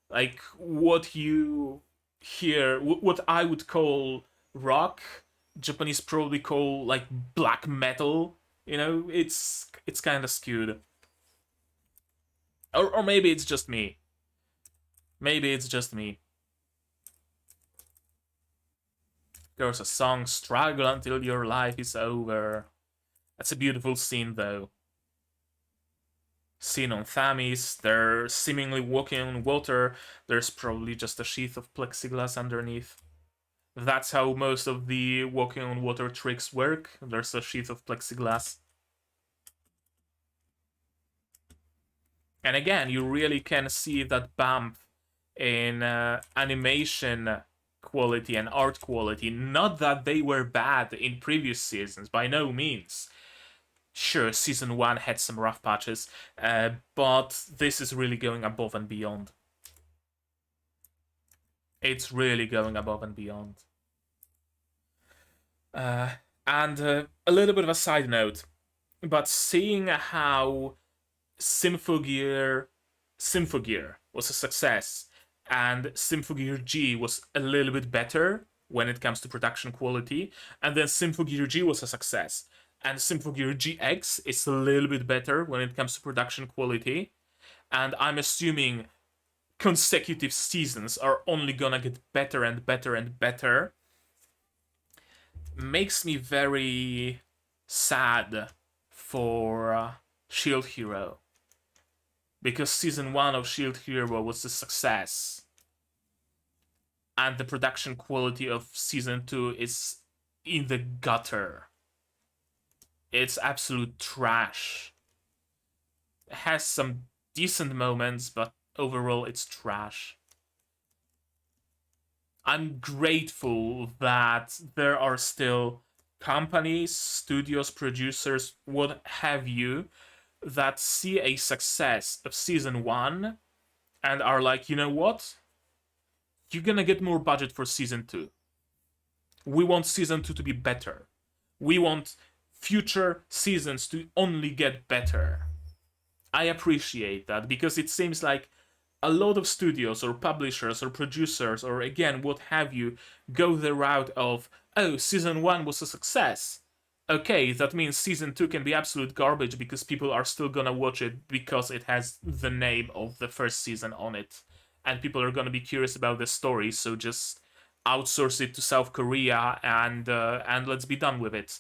Like, what you hear, what I would call rock, Japanese probably call, like, black metal. You know, it's kind of skewed. Or maybe it's just me. Maybe it's just me. There's a song, Struggle Until Your Life is Over. That's a beautiful scene, though. Scene on Thames, they're seemingly walking on water. There's probably just a sheath of plexiglass underneath. That's how most of the walking on water tricks work. There's a sheath of plexiglass. And again, you really can see that bump in animation quality and art quality. Not that they were bad in previous seasons, by no means. Sure, season 1 had some rough patches, but this is really going above and beyond. It's really going above and beyond. And a little bit of a side note, but seeing how Symphogear was a success, and Symphogear G was a little bit better when it comes to production quality, and then Symphogear G was a success, and Symphogear GX is a little bit better when it comes to production quality, and I'm assuming consecutive seasons are only gonna get better and better and better, makes me very sad for Shield Hero. Because season 1 of Shield Hero was a success. And the production quality of season 2 is in the gutter. It's absolute trash. It has some decent moments, but overall it's trash. I'm grateful that there are still companies, studios, producers, what have you, that see a success of season 1 and are like, you know what? You're gonna get more budget for season 2. We want season 2 to be better. We want future seasons to only get better. I appreciate that, because it seems like a lot of studios or publishers or producers or, again, what have you, go the route of, oh, season 1 was a success. Okay, that means season 2 can be absolute garbage because people are still gonna watch it because it has the name of the first season on it. And people are gonna be curious about the story, so just outsource it to South Korea and let's be done with it.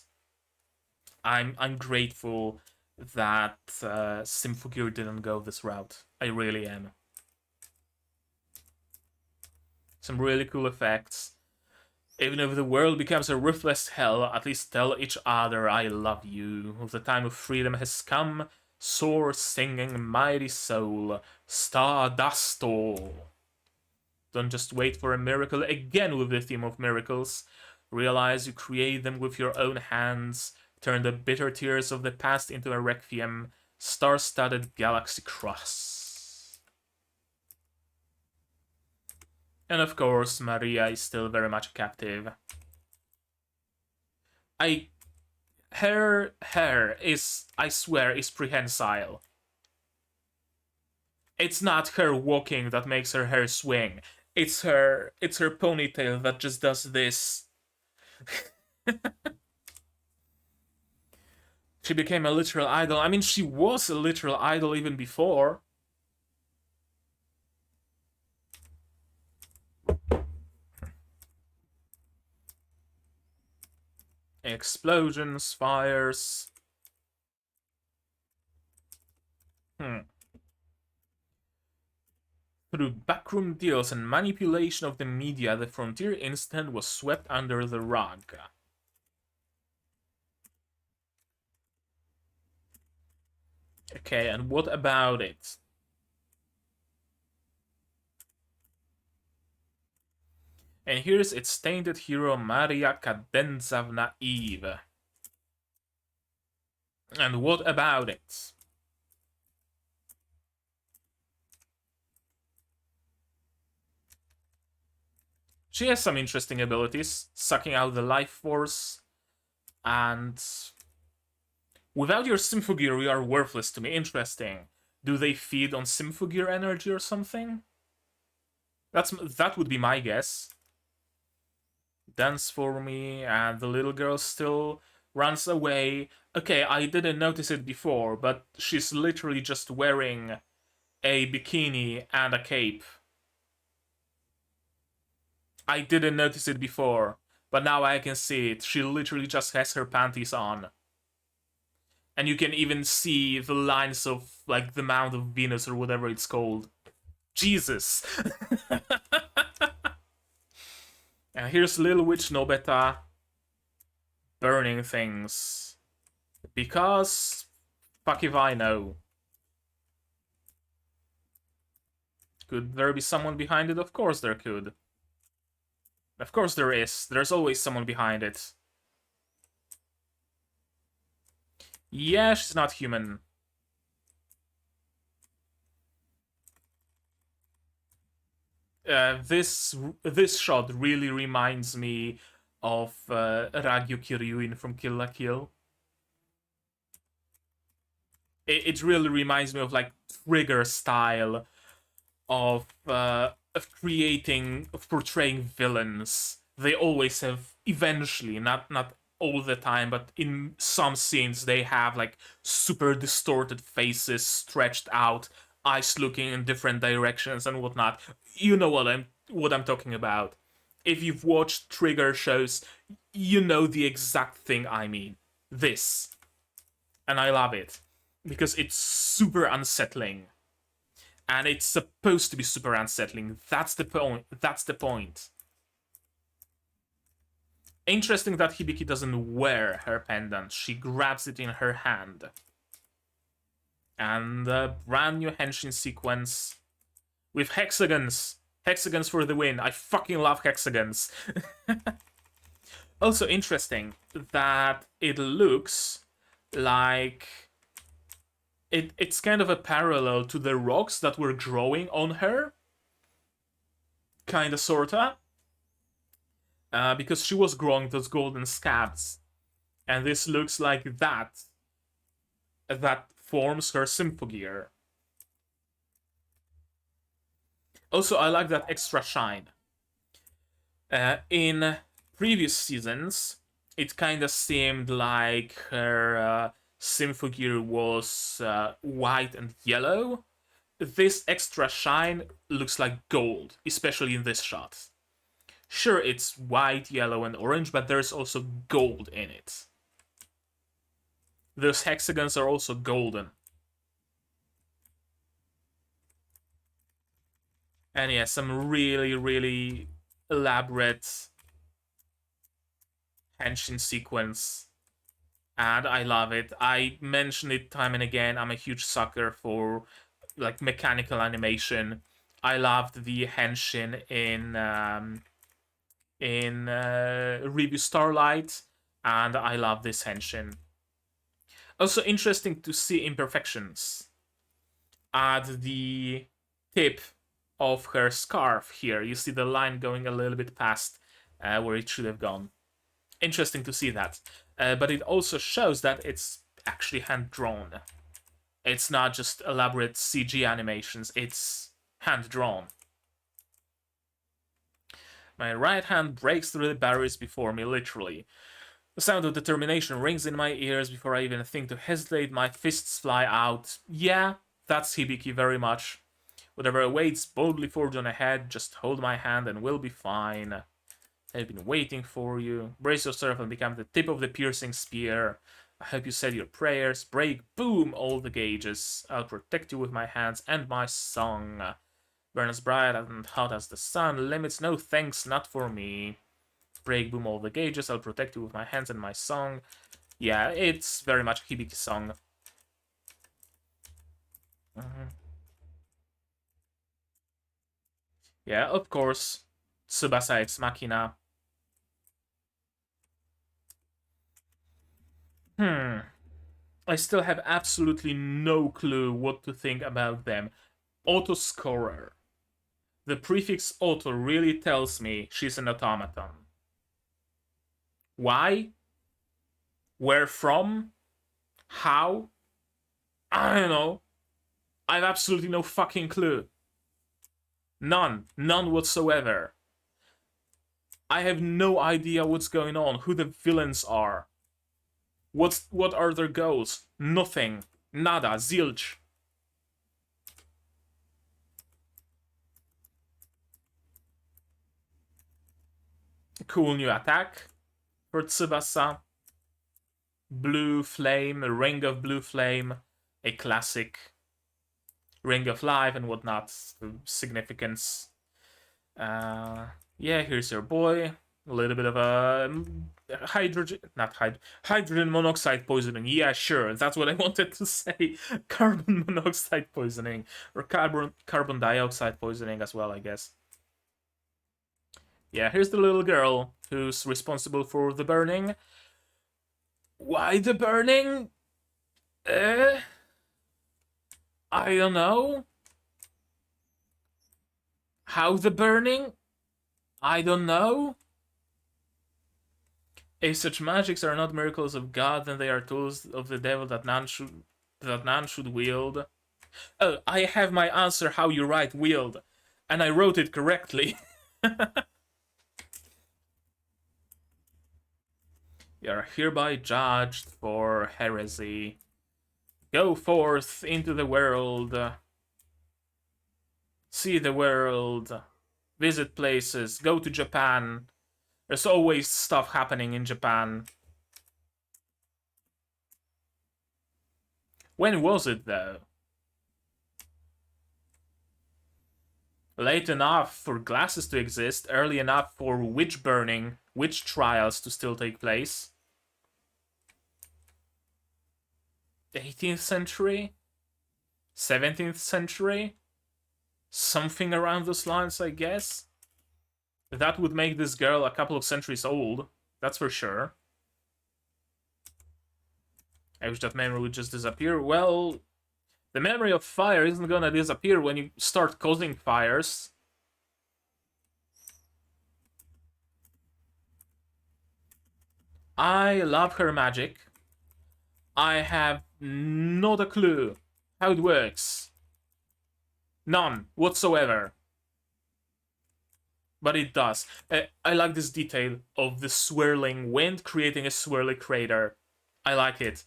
I'm grateful that Symphogear didn't go this route. I really am. Some really cool effects. Even if the world becomes a ruthless hell, at least tell each other I love you. The time of freedom has come. Soar, singing, mighty soul. Stardust all. Don't just wait for a miracle again with the theme of miracles. Realize you create them with your own hands. Turn the bitter tears of the past into a requiem. Star-studded galaxy cross. And of course, Maria is still very much a captive. Her hair is, I swear, is prehensile. It's not her walking that makes her hair swing. It's her ponytail that just does this. She became a literal idol. I mean, she was a literal idol even before. Explosions, fires. Through backroom deals and manipulation of the media, the Frontier incident was swept under the rug. Okay, and what about it? And here's its tainted hero, Maria Cadenzavna Eve. And what about it? She has some interesting abilities, sucking out the life force, and without your Symphogear, you are worthless to me. Interesting. Do they feed on Symphogear energy or something? That would be my guess. Dance for me, and the little girl still runs away. Okay, I didn't notice it before, but she's literally just wearing a bikini and a cape. I didn't notice it before, but now I can see it. She literally just has her panties on. And you can even see the lines of, like, the Mount of Venus or whatever it's called. Jesus! And here's Little Witch Nobeta burning things. Because... fuck if I know. Could there be someone behind it? Of course there could. Of course there is. There's always someone behind it. Yeah, she's not human. This shot really reminds me of Ragyu Kiryuin from Kill la Kill. It really reminds me of, like, Trigger style of portraying villains. They always have, eventually, not all the time, but in some scenes they have, like, super distorted faces stretched out, eyes looking in different directions and whatnot. You know what I'm talking about. If you've watched Trigger shows, you know the exact thing I mean. This. And I love it. Because it's super unsettling. And it's supposed to be super unsettling. That's the point. That's the point. Interesting that Hibiki doesn't wear her pendant. She grabs it in her hand. And a brand new henshin sequence with hexagons. Hexagons for the win. I fucking love hexagons. Also interesting that it looks like it's kind of a parallel to the rocks that were growing on her. Kinda, sorta. Because she was growing those golden scabs. And this looks like that. That forms her Symphogear. Also, I like that extra shine. In previous seasons, it kind of seemed like her Symphogear was white and yellow. This extra shine looks like gold, especially in this shot. Sure, it's white, yellow, and orange, but there's also gold in it. Those hexagons are also golden. And yeah, some really, really elaborate henshin sequence. And I love it. I mention it time and again. I'm a huge sucker for like mechanical animation. I loved the henshin in Review Starlight, and I love this henshin. Also interesting to see imperfections at the tip of her scarf here. You see the line going a little bit past where it should have gone. Interesting to see that. But it also shows that it's actually hand-drawn. It's not just elaborate CG animations, it's hand-drawn. My right hand breaks through the barriers before me, literally. The sound of determination rings in my ears before I even think to hesitate. My fists fly out. Yeah, that's Hibiki very much. Whatever awaits, boldly forge on ahead. Just hold my hand and we'll be fine. I've been waiting for you. Brace yourself and become the tip of the piercing spear. I hope you said your prayers. Break, boom, all the gauges. I'll protect you with my hands and my song. Burn as bright and hot as the sun. Limits, no thanks, not for me. Break, boom, all the gauges. I'll protect you with my hands and my song. Yeah, it's very much Hibiki's song. Yeah, of course. Tsubasa Ex Machina. I still have absolutely no clue what to think about them. Autoscorer. The prefix auto really tells me she's an automaton. Why? Where from? How? I don't know. I have absolutely no fucking clue. None. None whatsoever. I have no idea what's going on, who the villains are. What are their goals? Nothing. Nada. Zilch. Cool new attack for Tsubasa. Blue Flame, a Ring of Blue Flame, a classic Ring of Life and whatnot, significance. Yeah, here's your boy. A little bit of a hydrogen monoxide poisoning. Yeah, sure, that's what I wanted to say. Carbon monoxide poisoning, or carbon dioxide poisoning as well, I guess. Yeah, here's the little girl who's responsible for the burning. Why the burning? I don't know. How the burning? I don't know. If such magics are not miracles of God, then they are tools of the devil that none should wield. Oh, I have my answer how you write wield, and I wrote it correctly. You are hereby judged for heresy. Go forth into the world. See the world. Visit places. Go to Japan. There's always stuff happening in Japan. When was it, though? Late enough for glasses to exist, early enough for witch burning, witch trials to still take place. 18th century? 17th century? Something around those lines, I guess? That would make this girl a couple of centuries old, that's for sure. I wish that memory would just disappear. Well, the memory of fire isn't gonna disappear when you start causing fires. I love her magic. I have not a clue how it works. None whatsoever. but it does. I like this detail of the swirling wind creating a swirly crater. I like it.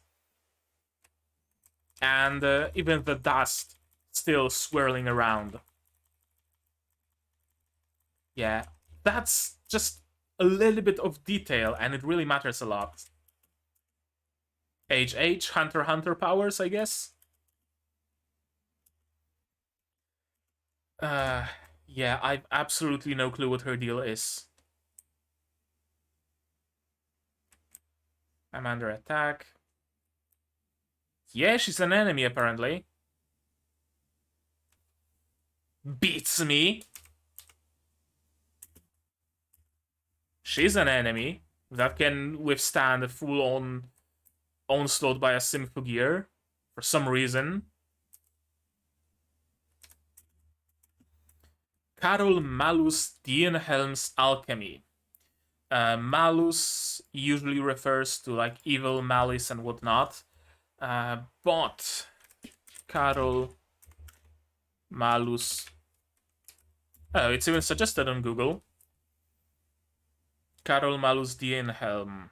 And even the dust still swirling around. Yeah, that's just a little bit of detail, and it really matters a lot. HH, Hunter x Hunter powers, I guess? Yeah, I've absolutely no clue what her deal is. I'm under attack. Yeah, she's an enemy, apparently. Beats me. She's an enemy that can withstand a full-on onslaught by a Symphogear for some reason. Carol Malus Dienheim's alchemy. Malus usually refers to like evil, malice, and whatnot. But Carol Malus. Oh, it's even suggested on Google. Carol Malus Dienheim.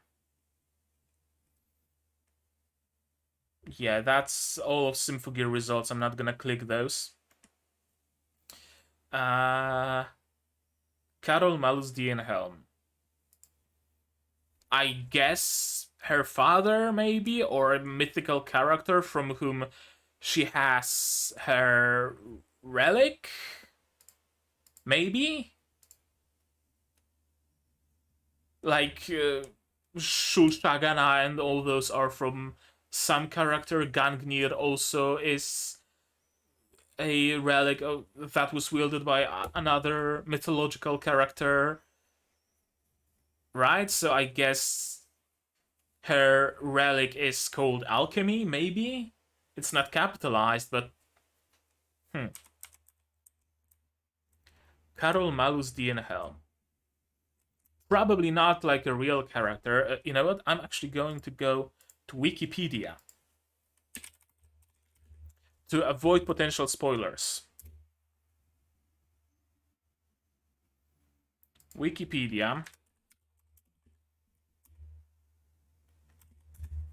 Yeah, that's all of Symphogear results. I'm not gonna click those. Carol Malus Dienheim. I guess her father, maybe, or a mythical character from whom she has her relic? Maybe? Like, Shulshagana and all those are from some character. Gangnir also is a relic that was wielded by another mythological character. Right? So I guess her relic is called alchemy, maybe? It's not capitalized, but... Carol Malus Dienheim. Probably not like a real character. You know what? I'm actually going to go to Wikipedia to avoid potential spoilers. Wikipedia.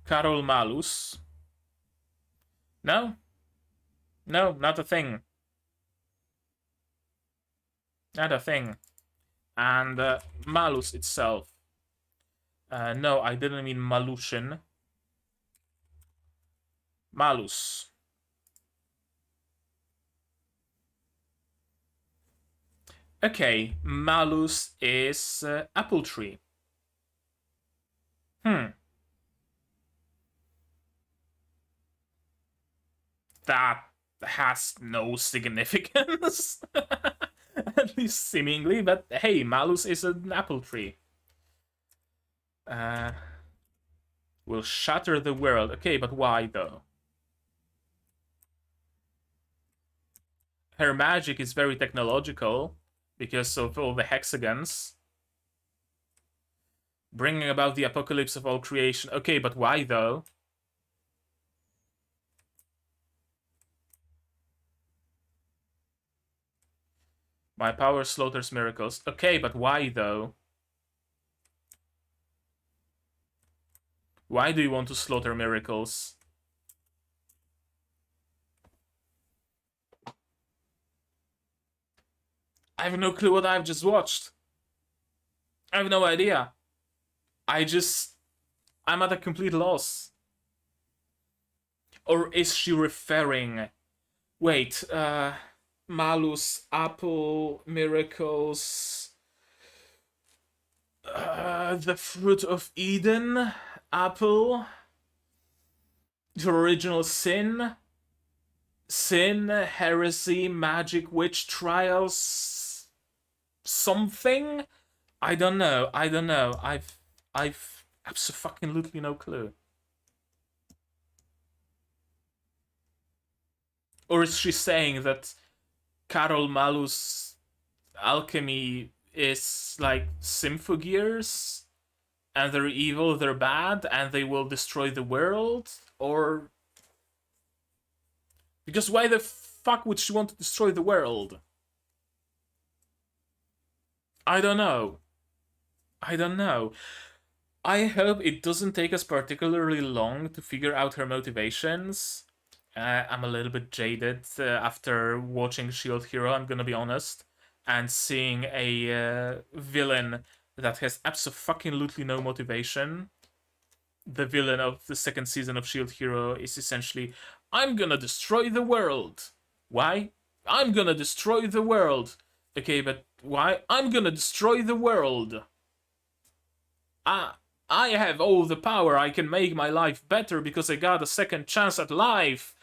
Carol Malus. No? No, not a thing. Not a thing. And Malus itself. No, I didn't mean Malushin. Malus. Okay, Malus is apple tree. That has no significance. At least seemingly, but hey, Malus is an apple tree. Will shatter the world. Okay, but why though? Her magic is very technological because of all the hexagons. Bringing about the apocalypse of all creation. Okay, but why though? My power slaughters miracles. Okay, but why though? Why do you want to slaughter miracles? I have no clue what I've just watched. I have no idea. I'm at a complete loss. Or is she referring... Wait, Malus, apple, miracles... the fruit of Eden, apple... The original sin... Sin, heresy, magic, witch trials... Something? I don't know. I've absolutely no clue. Or is she saying that Carol Malus alchemy is like Symphogears? And they're evil, they're bad, and they will destroy the world? Or... Because why the fuck would she want to destroy the world? I don't know. I don't know. I hope it doesn't take us particularly long to figure out her motivations. I'm a little bit jaded after watching Shield Hero, I'm gonna be honest, and seeing a villain that has absolutely no motivation. The villain of the second season of Shield Hero is essentially, I'm gonna destroy the world. Why? I'm gonna destroy the world. Okay, but why? I'm gonna destroy the world. I have all the power. I can make my life better because I got a second chance at life.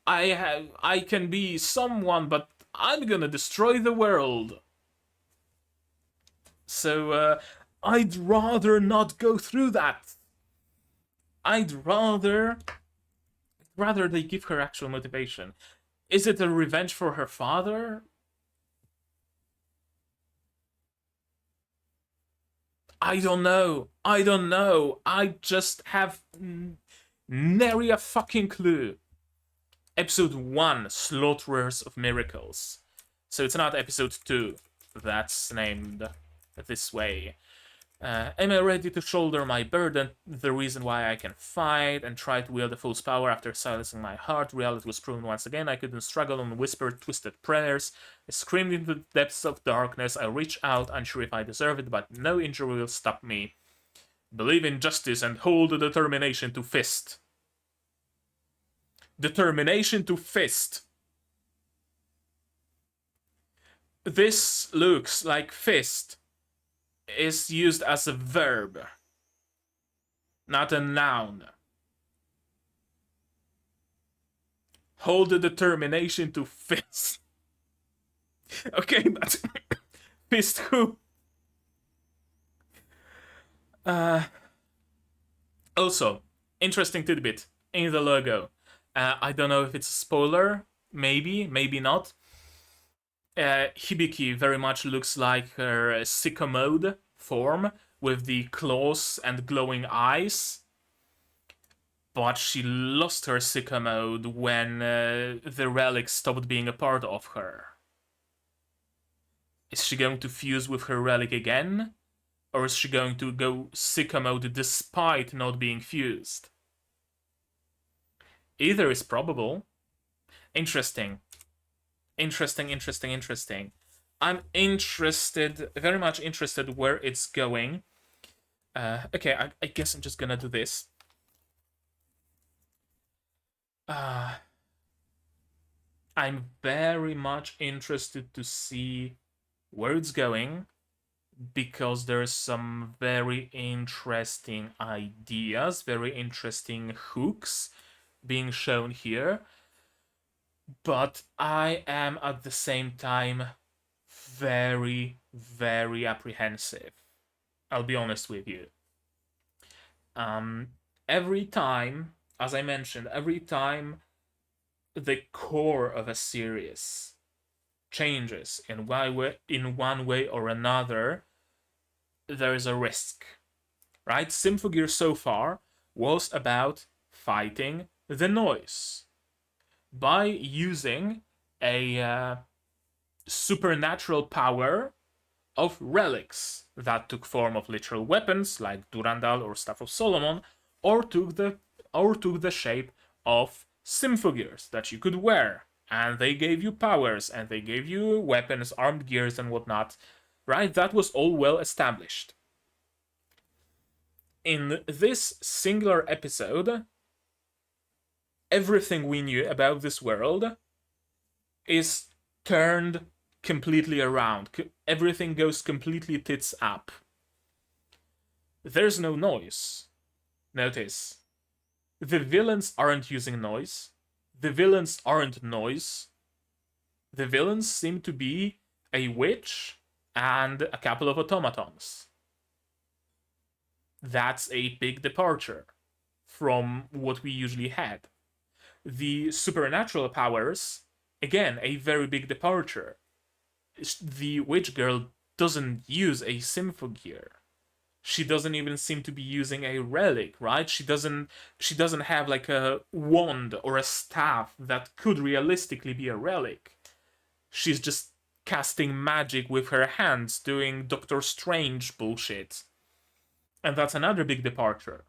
I can be someone, but I'm gonna destroy the world. So I'd rather not go through that. I'd rather they give her actual motivation. Is it a revenge for her father? I don't know. I just have nary a fucking clue. Episode 1, Slaughterers of Miracles. So it's not episode 2 that's named this way. Am I ready to shoulder my burden? The reason why I can fight and try to wield the fool's power after silencing my heart. Reality was proven once again. I couldn't struggle on whispered, twisted prayers. I screamed into the depths of darkness. I reached out, unsure if I deserve it, but no injury will stop me. Believe in justice and hold the determination to fist. Determination to fist. This looks like fist is used as a verb, not a noun. Hold the determination to fist. Okay, but fist who? Also, interesting tidbit in the logo. I don't know if it's a spoiler. Maybe, maybe not. Hibiki very much looks like her Sicko mode form with the claws and glowing eyes. But she lost her Sicko mode when the relic stopped being a part of her. Is she going to fuse with her relic again? Or is she going to go Sicko mode despite not being fused? Either is probable. Interesting. Interesting. I'm interested, very much interested where it's going. Okay, I guess I'm just gonna do this. I'm very much interested to see where it's going because there's some very interesting ideas, very interesting hooks being shown here. But I am at the same time very, very apprehensive. I'll be honest with you. Every time, as I mentioned, every time the core of a series changes in one way or another, there is a risk. Right? Symphogear so far was about fighting the noise by using a supernatural power of relics that took form of literal weapons like Durandal or Staff of Solomon, or took the shape of Symphogears that you could wear, and they gave you powers and they gave you weapons, armed gears, and whatnot. Right? That was all well established. In this singular episode, everything we knew about this world is turned completely around. Everything goes completely tits up. There's no noise. Notice. The villains aren't using noise. The villains aren't noise. The villains seem to be a witch and a couple of automatons. That's a big departure from what we usually had. The supernatural powers, again, a very big departure. The witch girl doesn't use a Symphogear. She doesn't even seem to be using a relic, right? She doesn't have like a wand or a staff that could realistically be a relic. She's just casting magic with her hands, doing Doctor Strange bullshit. And that's another big departure.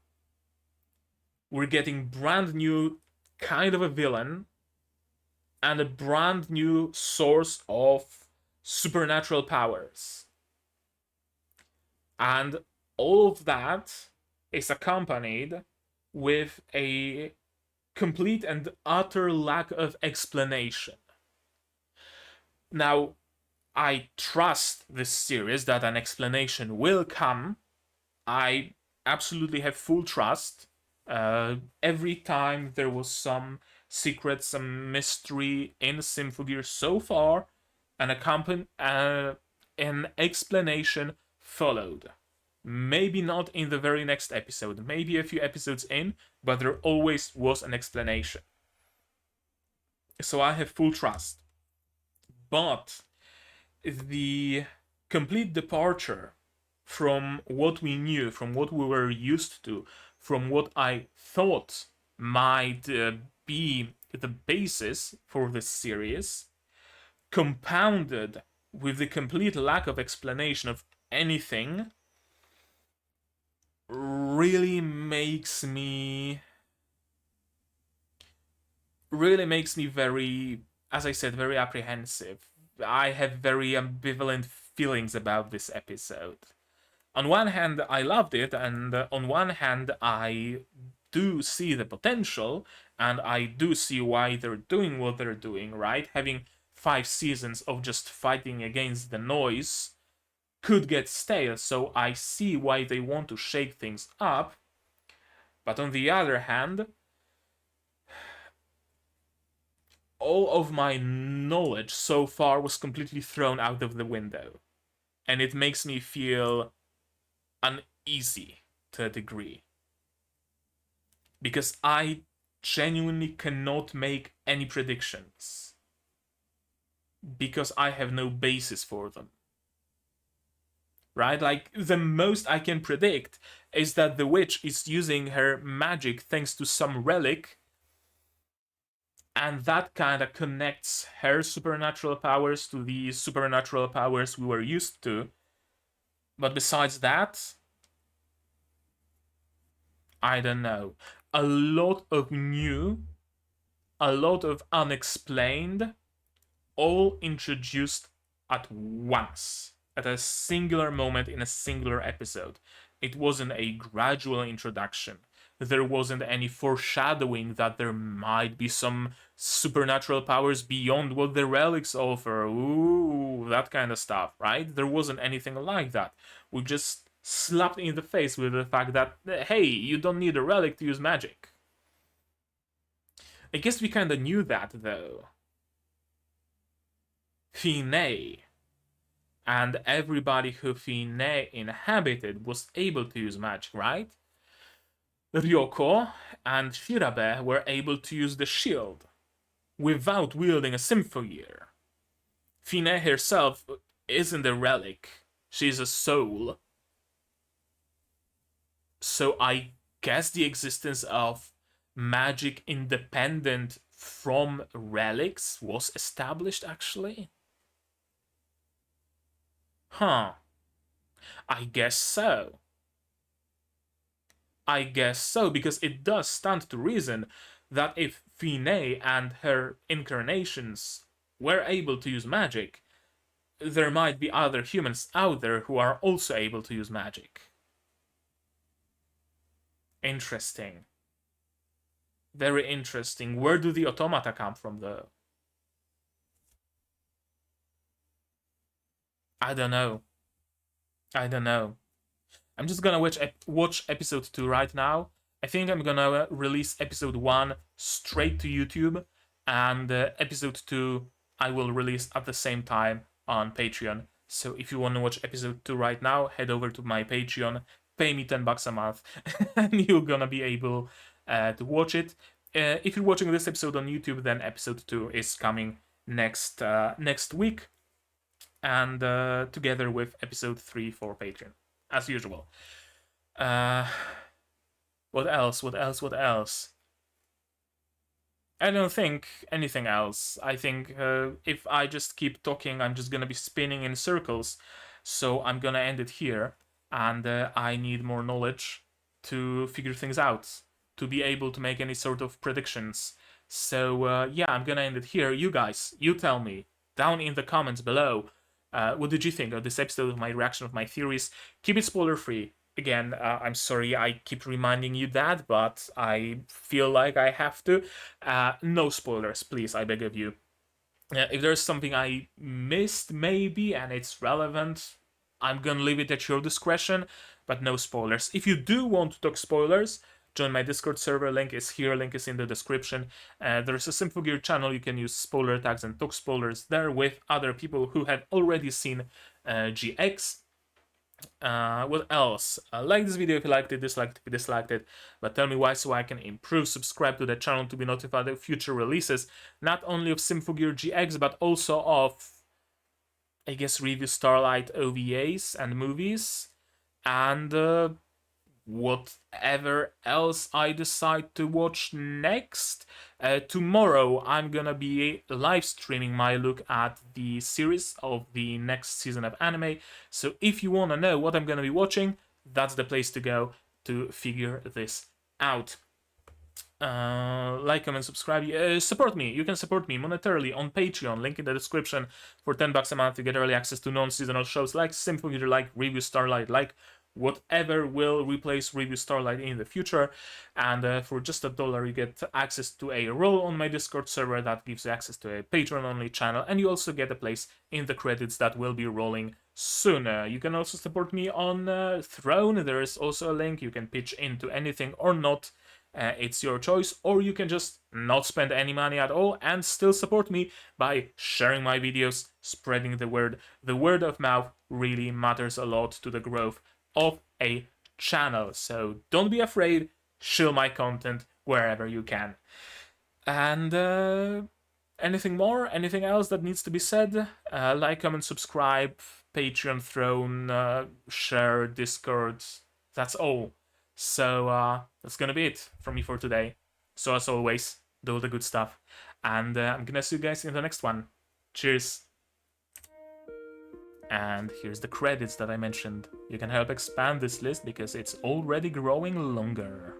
We're getting brand new kind of a villain and a brand new source of supernatural powers. And all of that is accompanied with a complete and utter lack of explanation. Now, I trust this series that an explanation will come. I absolutely have full trust. Every time there was some secret, some mystery in Symphogear so far, an explanation followed. Maybe not in the very next episode, maybe a few episodes in, but there always was an explanation. So I have full trust. But the complete departure from what we knew, from what we were used to, from what I thought might be the basis for this series, compounded with the complete lack of explanation of anything, really makes me very, as I said, very apprehensive. I have very ambivalent feelings about this episode. On one hand, I loved it, and on one hand, I do see the potential, and I do see why they're doing what they're doing, right? Having 5 seasons of just fighting against the noise could get stale, so I see why they want to shake things up. But on the other hand, all of my knowledge so far was completely thrown out of the window. And it makes me feel uneasy to a degree. Because I genuinely cannot make any predictions. Because I have no basis for them. Right? Like, the most I can predict is that the witch is using her magic thanks to some relic, and that kind of connects her supernatural powers to the supernatural powers we were used to. But besides that, I don't know. A lot of new, a lot of unexplained, all introduced at once, at a singular moment in a singular episode. It wasn't a gradual introduction. There wasn't any foreshadowing that there might be some supernatural powers beyond what the relics offer. Ooh, that kind of stuff, right? There wasn't anything like that. We just slapped in the face with the fact that, hey, you don't need a relic to use magic. I guess we kind of knew that, though. Fine and everybody who Fine inhabited was able to use magic, right? Ryoko and Shirabe were able to use the shield without wielding a Symphogear. Fine herself isn't a relic, she's a soul. So I guess the existence of magic independent from relics was established, actually? Huh. I guess so. I guess so, because it does stand to reason that if Fine and her incarnations were able to use magic, there might be other humans out there who are also able to use magic. Interesting. Very interesting. Where do the automata come from, though? I don't know. I don't know. I'm just gonna watch episode 2 right now. I think I'm gonna release episode 1 straight to YouTube, and episode 2 I will release at the same time on Patreon. So if you want to watch episode 2 right now, head over to my Patreon, pay me $10 a month, and you're gonna be able to watch it. If you're watching this episode on YouTube, then episode 2 is coming next week, and together with episode 3 for Patreon, as usual. What else? I don't think anything else. I think if I just keep talking, I'm just gonna be spinning in circles. So I'm gonna end it here, and I need more knowledge to figure things out, to be able to make any sort of predictions. So yeah, I'm gonna end it here. You guys, you tell me down in the comments below, what did you think of this episode, of my reaction, of my theories? Keep it spoiler free. Again, I'm sorry I keep reminding you that, but I feel like I have to. No spoilers, please, I beg of you. If there's something I missed, maybe, and it's relevant, I'm gonna leave it at your discretion, but no spoilers. If you do want to talk spoilers, join my Discord server, link is here, link is in the description. There's a Symphogear channel, you can use spoiler tags and talk spoilers there with other people who have already seen GX. What else? Like this video if you liked it, dislike it if you disliked it, but tell me why so I can improve. Subscribe to the channel to be notified of future releases, not only of Symphogear GX, but also of, I guess, review Starlight OVAs and movies, and whatever else I decide to watch next. Tomorrow I'm gonna be live streaming my look at the series of the next season of anime, so if you wanna know what I'm gonna be watching, that's the place to go to figure this out. Like, comment, subscribe, support me. You can support me monetarily on Patreon, link in the description. For $10 a month you get early access to non-seasonal shows like Symphogear, like Review Starlight, like whatever will replace Review Starlight in the future, and for just $1 you get access to a role on my Discord server that gives you access to a Patreon only channel, and you also get a place in the credits that will be rolling soon. You can also support me on Throne. There is also a link. You can pitch into anything or not. It's your choice, or you can just not spend any money at all and still support me by sharing my videos, spreading the word. The word of mouth really matters a lot to the growth of a channel, so don't be afraid, shill my content wherever you can. And anything more? Anything else that needs to be said? Like, comment, subscribe, Patreon, Throne, share, Discord, that's all. So that's gonna be it from me for today. So as always, do all the good stuff, and I'm gonna see you guys in the next one. Cheers! And here's the credits that I mentioned. You can help expand this list because it's already growing longer.